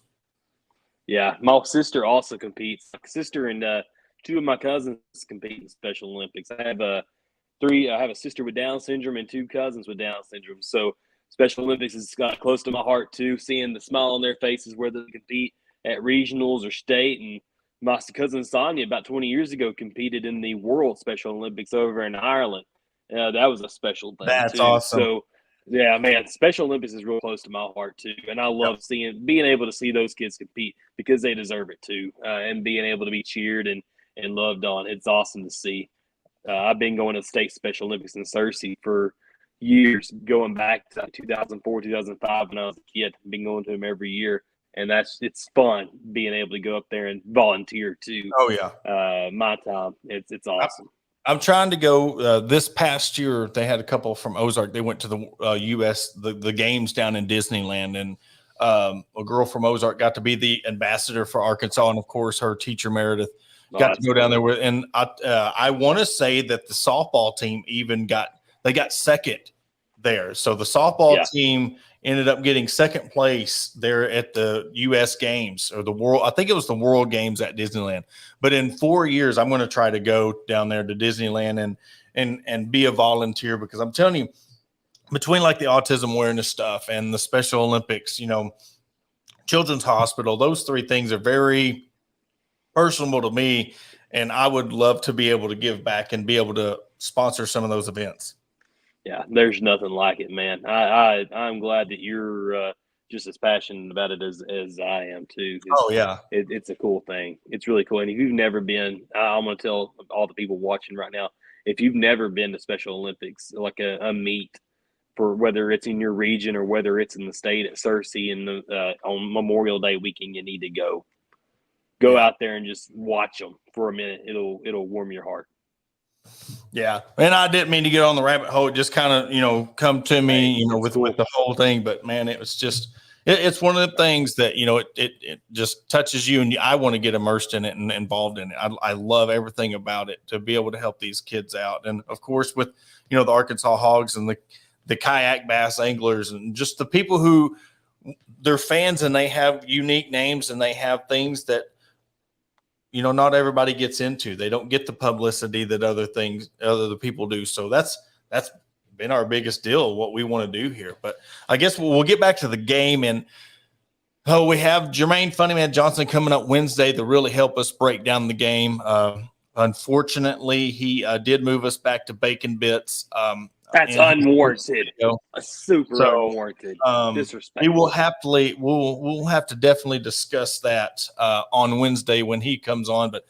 Yeah, my sister also competes. My sister and two of my cousins compete in Special Olympics. I have a sister with Down syndrome and two cousins with Down syndrome. So Special Olympics is close to my heart too, seeing the smile on their faces where they compete at regionals or state. And my cousin Sonia, about 20 years ago, competed in the World Special Olympics over in Ireland. That was a special thing. That's awesome. So yeah, man, Special Olympics is real close to my heart too, and I love being able to see those kids compete, because they deserve it too, and being able to be cheered and loved on. It's awesome to see. I've been going to state Special Olympics in Searcy for years, going back to 2004, 2005 when I was a kid. I've been going to them every year, and it's fun being able to go up there and volunteer too. Oh yeah, my time. It's awesome. I'm trying to go this past year. They had a couple from Ozark. They went to the U.S. the games down in Disneyland, and a girl from Ozark got to be the ambassador for Arkansas, and of course her teacher Meredith got to go down there with. And I want to say that the softball team even got second there. So the softball team ended up getting second place there at the U.S. Games, or the World. I think it was the World Games at Disneyland. But in 4 years, I'm going to try to go down there to Disneyland and be a volunteer, because I'm telling you, between like the autism awareness stuff and the Special Olympics, Children's Hospital, those three things are very personal to me, and I would love to be able to give back and be able to sponsor some of those events. Yeah, there's nothing like it, man. I'm glad that you're just as passionate about it as I am too. It's a cool thing. It's really cool. And if you've never been, I'm going to tell all the people watching right now, if you've never been to Special Olympics, like a meet, for whether it's in your region or whether it's in the state at Searcy and on Memorial Day weekend, you need to go out there and just watch them for a minute. It'll warm your heart. Yeah. And I didn't mean to get on the rabbit hole. It just kind of, come to me, with the whole thing. But man, it was just, it's one of the things that, it just touches you, and I want to get immersed in it and involved in it. I love everything about it, to be able to help these kids out. And of course, with, the Arkansas Hogs and the kayak bass anglers, and just the people who they're fans, and they have unique names, and they have things that, not everybody gets into. They don't get the publicity that other people do. So that's been our biggest deal, what we want to do here. But I guess we'll get back to the game. And we have Jermaine Funnyman Johnson coming up Wednesday to really help us break down the game. Unfortunately, he did move us back to bacon bits. That's unwarranted. A super unwarranted disrespect. He will happily. We'll have to definitely discuss that on Wednesday when he comes on. But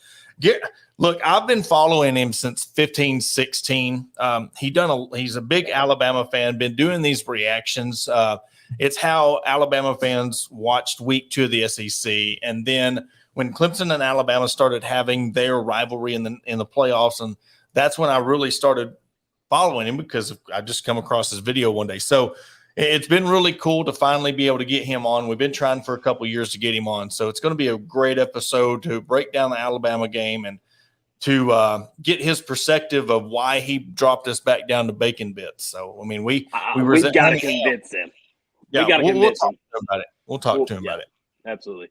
look, I've been following him since 15, 16. He's a big Alabama fan. Been doing these reactions. It's how Alabama fans watched week 2 of the SEC, and then when Clemson and Alabama started having their rivalry in the playoffs, and that's when I really started following him because I just come across his video one day. So it's been really cool to finally be able to get him on. We've been trying for a couple of years to get him on. So it's going to be a great episode to break down the Alabama game and to get his perspective of why he dropped us back down to bacon bits. So, I mean, we got to convince him. Yeah, we'll talk to him about it. We'll talk to him about it. Absolutely.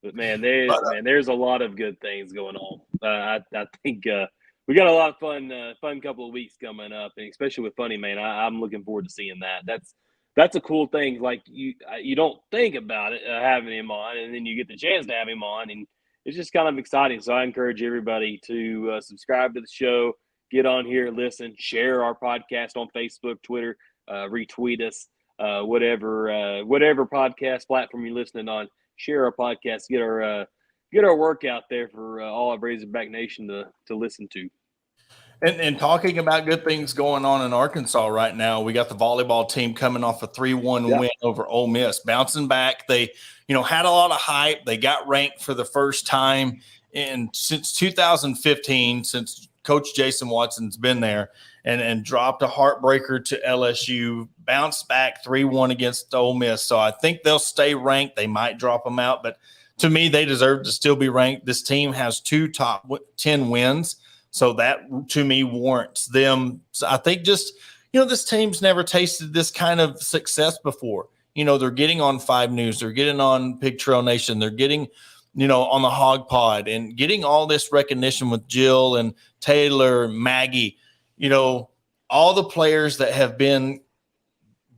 But, man, there's a lot of good things going on. I think we got a lot of fun couple of weeks coming up, and especially with Funny Man, I'm looking forward to seeing that. That's a cool thing. Like you don't think about it having him on, and then you get the chance to have him on, and it's just kind of exciting. So I encourage everybody to subscribe to the show, get on here, listen, share our podcast on Facebook, Twitter, retweet us, whatever podcast platform you're listening on. Share our podcast, get our work out there for all of Razorback Nation to listen to. And talking about good things going on in Arkansas right now, we got the volleyball team coming off a 3-1 win over Ole Miss, bouncing back. They, had a lot of hype. They got ranked for the first time since 2015, since Coach Jason Watson's been there, and dropped a heartbreaker to LSU, bounced back 3-1 against Ole Miss. So I think they'll stay ranked. They might drop them out, but to me, they deserve to still be ranked. This team has 2 top 10 wins. So that, to me, warrants them. So I think just, this team's never tasted this kind of success before. They're getting on 5 News. They're getting on Pig Trail Nation. They're getting, on the Hawg Pod and getting all this recognition with Jill and Taylor, Maggie, all the players that have been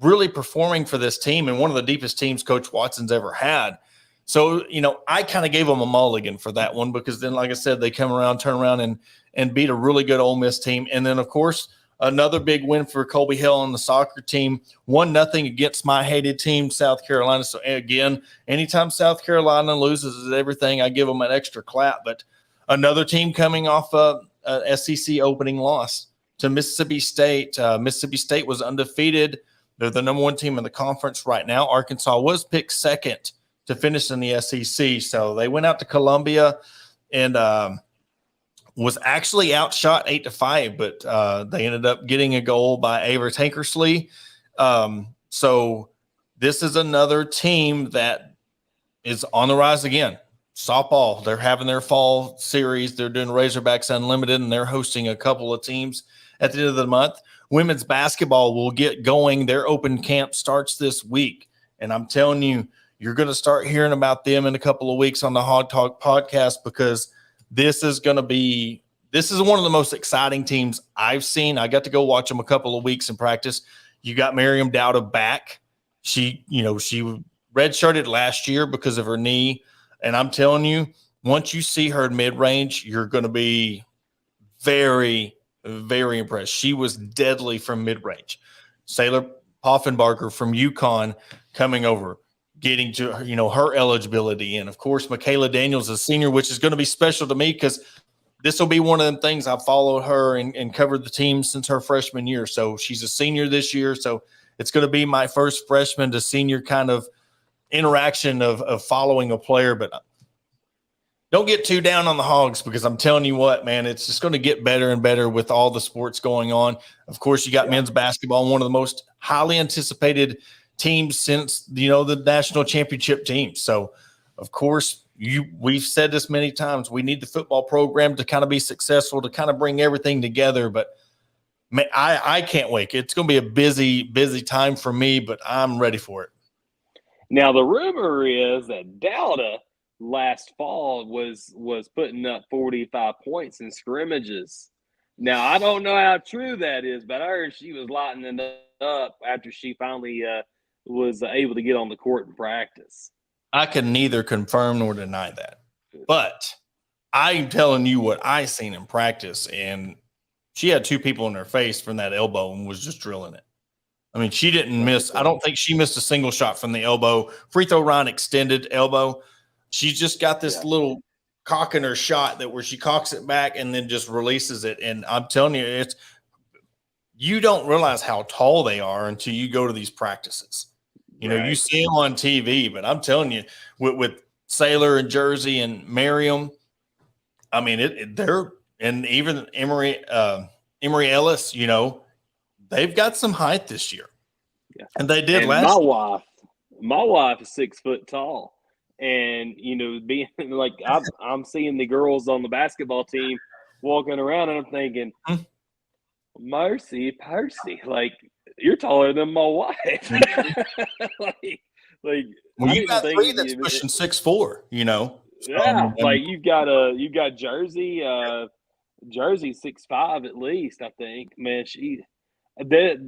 really performing for this team and one of the deepest teams Coach Watson's ever had. So, I kind of gave them a mulligan for that one because then, like I said, they turn around and beat a really good Ole Miss team. And then, of course, another big win for Colby Hill and the soccer team, 1-0 against my hated team, South Carolina. So, again, anytime South Carolina loses everything, I give them an extra clap. But another team coming off a SEC opening loss to Mississippi State. Mississippi State was undefeated. They're the number 1 team in the conference right now. Arkansas was picked second to finish in the SEC. So they went out to Columbia and was actually outshot 8-5, but they ended up getting a goal by Aver Tankersley. So this is another team that is on the rise again. Softball, they're having their fall series. They're doing Razorbacks Unlimited, and they're hosting a couple of teams at the end of the month. Women's basketball will get going. Their open camp starts this week. And I'm telling you, you're going to start hearing about them in a couple of weeks on the Hawg Talk podcast because this is one of the most exciting teams I've seen. I got to go watch them a couple of weeks in practice. You got Miriam Dowda back. She redshirted last year because of her knee. And I'm telling you, once you see her in mid-range, you're going to be very, very impressed. She was deadly from mid-range. Sailor Poffenbarger from UConn coming over, getting to, her eligibility. And, of course, Michaela Daniels, a senior, which is going to be special to me because this will be one of them things. I've followed her and covered the team since her freshman year. So she's a senior this year. So it's going to be my first freshman to senior kind of interaction of following a player. But don't get too down on the Hogs because I'm telling you what, man, it's just going to get better and better with all the sports going on. Of course, you got men's basketball, one of the most highly anticipated teams since, the national championship team. So, of course, we've said this many times. We need the football program to kind of be successful, to kind of bring everything together. But man, I can't wait. It's going to be a busy, busy time for me, but I'm ready for it. Now, the rumor is that Dowda last fall was putting up 45 points in scrimmages. Now, I don't know how true that is, but I heard she was lighting it up after she finally was able to get on the court and practice. I can neither confirm nor deny that. But I'm telling you what I seen in practice, and she had two people in her face from that elbow and was just drilling it. I mean, she didn't miss. I don't think she missed a single shot from the elbow. Free throw line extended elbow. She's just got this little cock in her shot that where she cocks it back and then just releases it. And I'm telling you, you don't realize how tall they are until you go to these practices. You know, you see them on TV, but I'm telling you, with Sailor and Jersey and Merriam, I mean, they're and even Emory Ellis, you know, they've got some height this year. Yeah. And they did last year. My wife is 6 foot tall. And, you know, being like I'm seeing the girls on the basketball team walking around and I'm thinking, mercy, Percy, like you're taller than my wife. Well, you got three that's pushing 6'4", you know. Yeah, like you've got Jersey, Jersey 6'5" at least, I think. Man,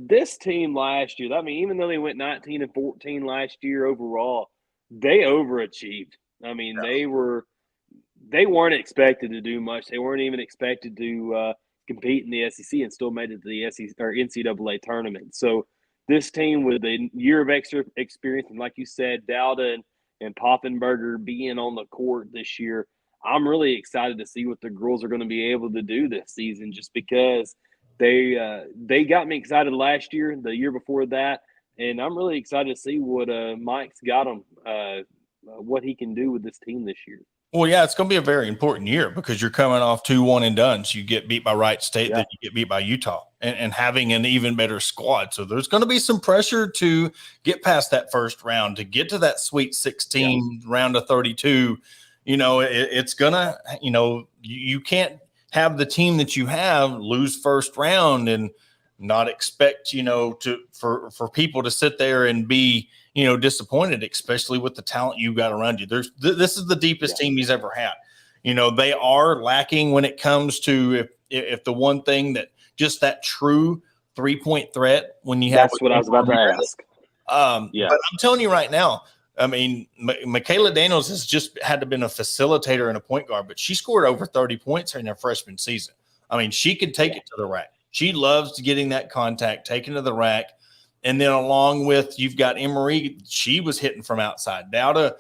this team last year, I mean, even though they went 19-14 last year overall, they overachieved. I mean, they weren't expected to do much. They weren't even expected to compete in the SEC and still made it to the SEC or NCAA tournament. So this team with a year of extra experience, and like you said, Dowda and Poffenberger being on the court this year, I'm really excited to see what the girls are going to be able to do this season, just because they got me excited last year, the year before that, and I'm really excited to see what Mike's got them, what he can do with this team this year. Well, yeah, it's going to be a very important year because you're coming off 2 1-and-dones. You get beat by Wright State, then you get beat by Utah, and having an even better squad. So there's going to be some pressure to get past that first round, to get to that Sweet 16 round of 32. You know, it's going to, you know, you can't have the team that you have lose first round and not expect, you know, for people to sit there and be, you know, disappointed, especially with the talent you got around you. This is the deepest team he's ever had. You know, they are lacking when it comes to if the one thing that just that true 3-point threat when you have. That's what I was about to ask. But I'm telling you right now, I mean, Michaela Daniels has just had to been a facilitator and a point guard, but she scored over 30 points in her freshman season. I mean, she could take it to the rack. She loves getting that contact, taking to the rack. And then along with, you've got Emery, she was hitting from outside. Dowda,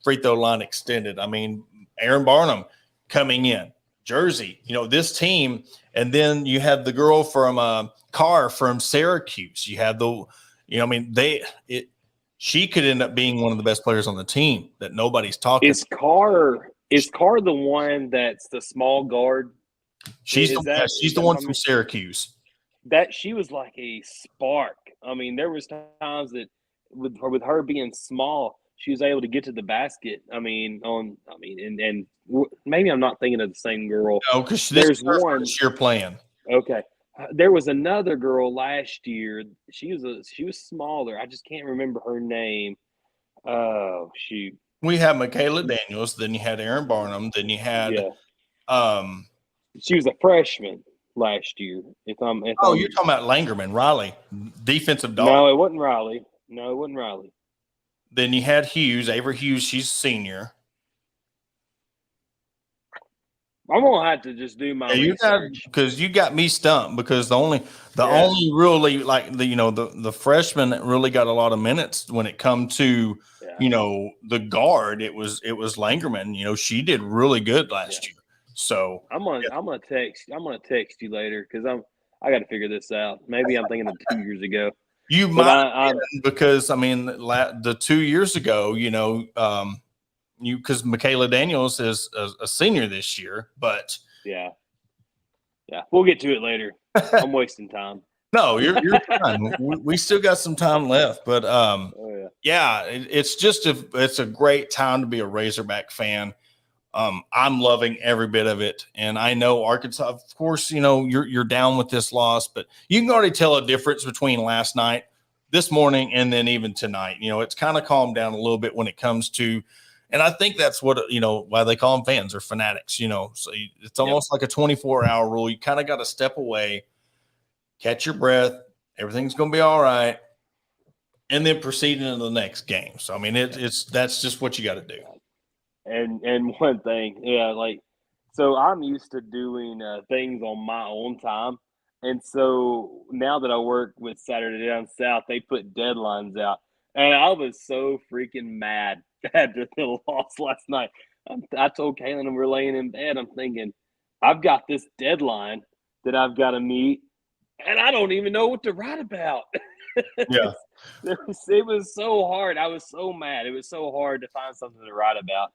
free throw line extended. I mean, Aaron Barnum coming in. Jersey, you know, this team. And then you have the girl from Carr from Syracuse. You have I mean, she could end up being one of the best players on the team that nobody's talking. Is Carr the one that's the small guard? She's the one from Syracuse. That she was like a spark. I mean, there was times that with her being small, she was able to get to the basket. I mean, and maybe I'm not thinking of the same girl. No, because there's one you're playing. Okay, there was another girl last year. She was smaller. I just can't remember her name. Oh shoot. We have Michaela Daniels. Then you had Aaron Barnum. Then you had she was a freshman last year. You're talking about Langerman, Riley, defensive dog. No, it wasn't Riley. Then you had Hughes, Avery Hughes. She's a senior. I'm gonna have to just do my research because you got me stumped because the only really like the freshman that really got a lot of minutes when it come to you know the guard it was Langerman. You know, she did really good last year. So I'm gonna text you later because I got to figure this out. Maybe I'm thinking of 2 years ago. You might because I mean the 2 years ago, you know, because Michaela Daniels is a senior this year, but we'll get to it later. I'm wasting time. No, you're fine. We still got some time left, but it's a great time to be a Razorback fan. I'm loving every bit of it. And I know Arkansas, of course, you know, you're down with this loss, but you can already tell a difference between last night, this morning, and then even tonight. You know, it's kind of calmed down a little bit when it comes to, and I think that's what, you know, why they call them fans or fanatics, you know. So it's almost like a 24-hour rule. You kind of got to step away, catch your breath. Everything's going to be all right. And then proceed into the next game. So, I mean, that's just what you got to do. And one thing, like So I'm used to doing things on my own time. And so now that I work with Saturday Down South, they put deadlines out. And I was so freaking mad after the loss last night. I told Kaylin and we're laying in bed, I'm thinking, I've got this deadline that I've got to meet, and I don't even know what to write about. Yeah. It was so hard. I was so mad. It was so hard to find something to write about.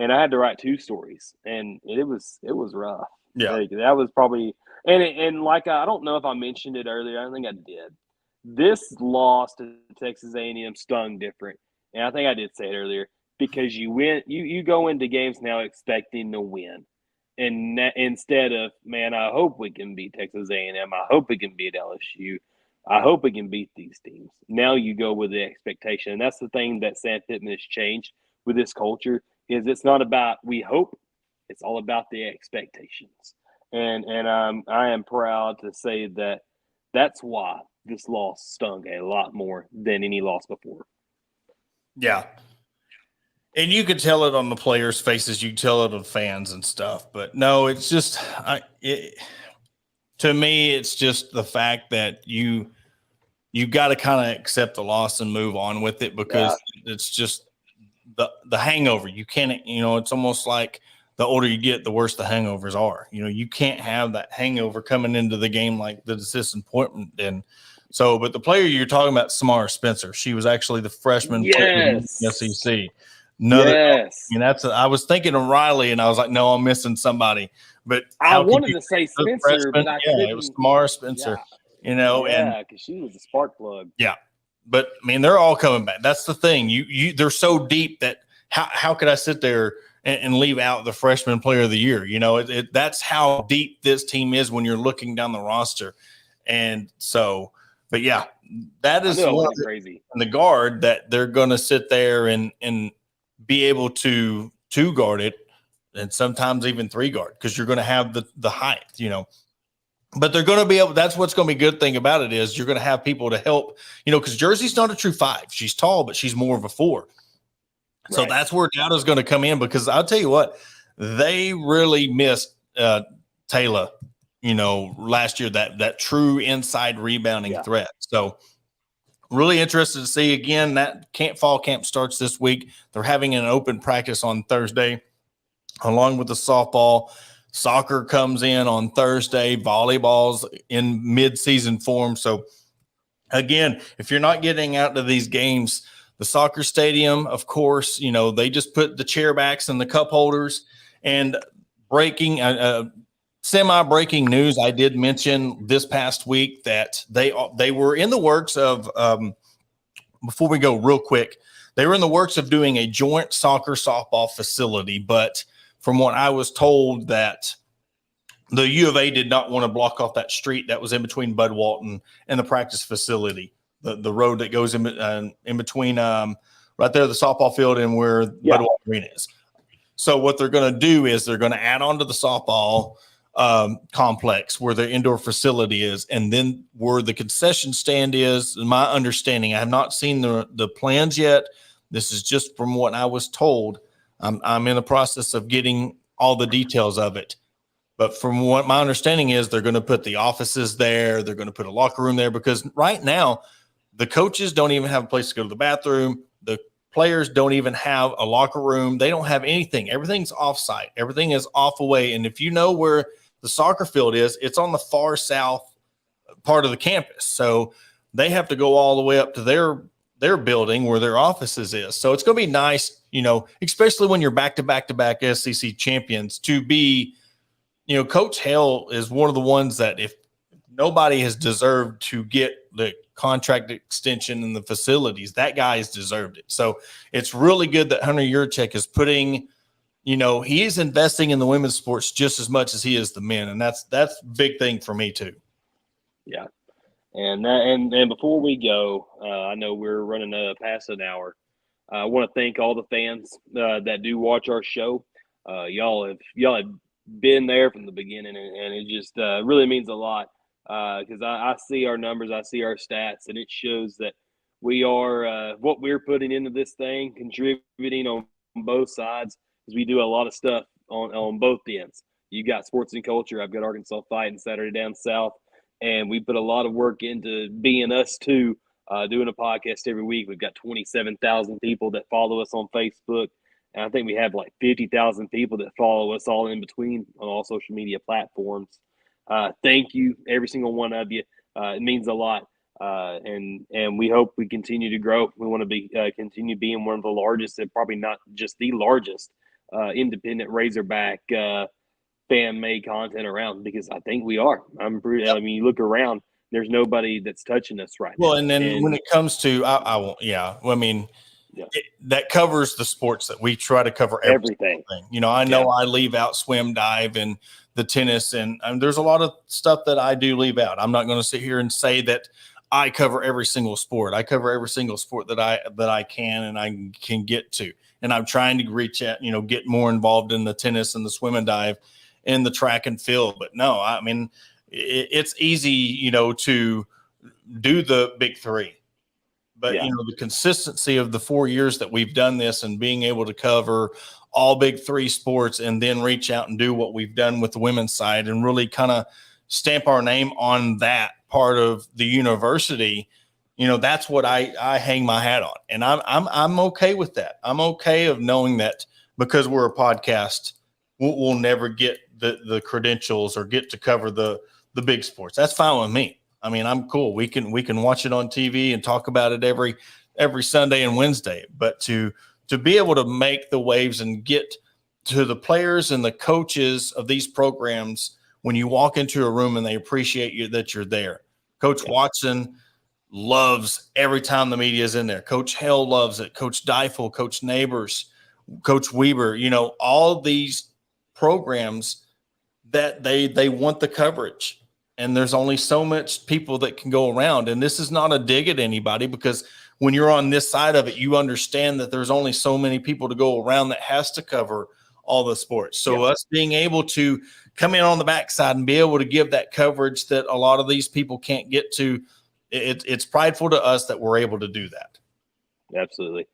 And I had to write 2 stories, and it was rough. Yeah. Like, that was probably and like I don't know if I mentioned it earlier. I don't think I did. This loss to Texas A&M stung different, and I think I did say it earlier because you go into games now expecting to win, and instead of, man, I hope we can beat Texas A&M. I hope we can beat LSU. I hope we can beat these teams. Now you go with the expectation, and that's the thing that Sam Pittman has changed with this culture. Is it's not about we hope, it's all about the expectations. And I am proud to say that that's why this loss stung a lot more than any loss before. Yeah. And you could tell it on the players' faces, you tell it on fans and stuff. But no, it's just to me, it's just the fact that you got to kind of accept the loss and move on with it, because it's just the hangover. You can't, it's almost like the older you get, the worse the hangovers are. You can't have that hangover coming into the game like the assistant appointment. And so, but the player you're talking about, Samara Spencer, she was actually the freshman player in the SEC. I was thinking of Riley, and I was like, no, I'm missing somebody. But I wanted to say Spencer, but I couldn't. It was Samara Spencer. Because she was a spark plug. Yeah. But I mean, they're all coming back. That's the thing. They're so deep that how could I sit there and leave out the freshman player of the year? That's how deep this team is when you're looking down the roster. And so, but yeah, that is crazy. The guard that they're going to sit there and be able to guard it, and sometimes even 3 guard, because you're going to have the height, But they're going to be able. That's what's going to be a good thing about it, is you're going to have people to help, because Jersey's not a true 5. She's tall, but she's more of a 4. So that's where Dowda's going to come in, because I'll tell you what, they really missed Taylor, last year, that true inside rebounding threat. So really interested to see, again, that fall camp starts this week. They're having an open practice on Thursday, along with the softball. Soccer comes in on Thursday. Volleyball's in mid-season form. So, again, if you're not getting out to these games, the soccer stadium, of course, they just put the chair backs and the cup holders. And semi-breaking news, I did mention this past week that they were in the works of, before we go real quick, they were in the works of doing a joint soccer softball facility, but from what I was told, that the U of A did not want to block off that street that was in between Bud Walton and the practice facility, the road that goes in between right there, the softball field, and where Bud Walton Arena is. So what they're going to do is they're going to add on to the softball complex where their indoor facility is, and then where the concession stand is. My understanding, I have not seen the plans yet. This is just from what I was told. I'm in the process of getting all the details of it. But from what my understanding is, they're going to put the offices there. They're going to put a locker room there, because right now the coaches don't even have a place to go to the bathroom. The players don't even have a locker room. They don't have anything. Everything's off-site. Everything is off away. And if you know where the soccer field is, it's on the far south part of the campus. So they have to go all the way up to their building where their offices is. So it's going to be nice, especially when you're back-to-back SEC champions, to be, Coach Hale is one of the ones that, if nobody has deserved to get the contract extension in the facilities, that guy has deserved it. So it's really good that Hunter Yurchek is putting, he is investing in the women's sports just as much as he is the men. And that's a big thing for me too. Yeah. And before we go, I know we're running past an hour. I want to thank all the fans that do watch our show. Y'all have been there from the beginning, and it just really means a lot, because I see our numbers, I see our stats, and it shows that we are what we're putting into this thing, contributing on both sides, because we do a lot of stuff on both ends. You got sports and culture. I've got Arkansas Fighting Saturday Down South. And we put a lot of work into being us too, doing a podcast every week. We've got 27,000 people that follow us on Facebook. And I think we have like 50,000 people that follow us all in between on all social media platforms. Thank you, every single one of you. It means a lot. And we hope we continue to grow. We want to be continue being one of the largest, and probably not just the largest, independent Razorback fan-made content around, because I think we are. I mean, you look around, there's nobody that's touching us right now. Well, and then when it comes to, I won't, well, I mean, that covers the sports that we try to cover everything. You know, I know I leave out swim, dive, and the tennis, and there's a lot of stuff that I do leave out. I'm not going to sit here and say that I cover every single sport. I cover every single sport that I can and I can get to, and I'm trying to reach out, get more involved in the tennis and the swim and dive and the track and field. But no, I mean, it's easy, to do the big three. But, the consistency of the 4 years that we've done this and being able to cover all big three sports and then reach out and do what we've done with the women's side and really kind of stamp our name on that part of the university, that's what I hang my hat on. And I'm okay with that. I'm okay of knowing that because we're a podcast, we'll never get the credentials or get to cover the big sports. That's fine with me. I mean, I'm cool. We can watch it on TV and talk about it every Sunday and Wednesday. But to be able to make the waves and get to the players and the coaches of these programs when you walk into a room and they appreciate you that you're there. Coach Watson loves every time the media is in there. Coach Hale loves it. Coach Deifel, Coach Neighbors, Coach Weber. All these programs that they want the coverage. And there's only so much people that can go around. And this is not a dig at anybody, because when you're on this side of it, you understand that there's only so many people to go around that has to cover all the sports. So us being able to come in on the backside and be able to give that coverage that a lot of these people can't get to, it's prideful to us that we're able to do that. Absolutely.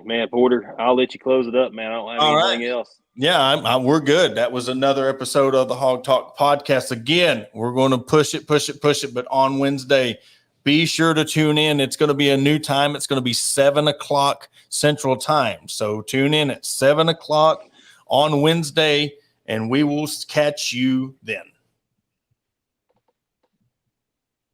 Man, Porter, I'll let you close it up, man. I don't have anything else. Yeah, we're good. That was another episode of the Hawg Talk podcast. Again, we're going to push it. But on Wednesday, be sure to tune in. It's going to be a new time. It's going to be 7:00 Central Time. So tune in at 7:00 on Wednesday, and we will catch you then.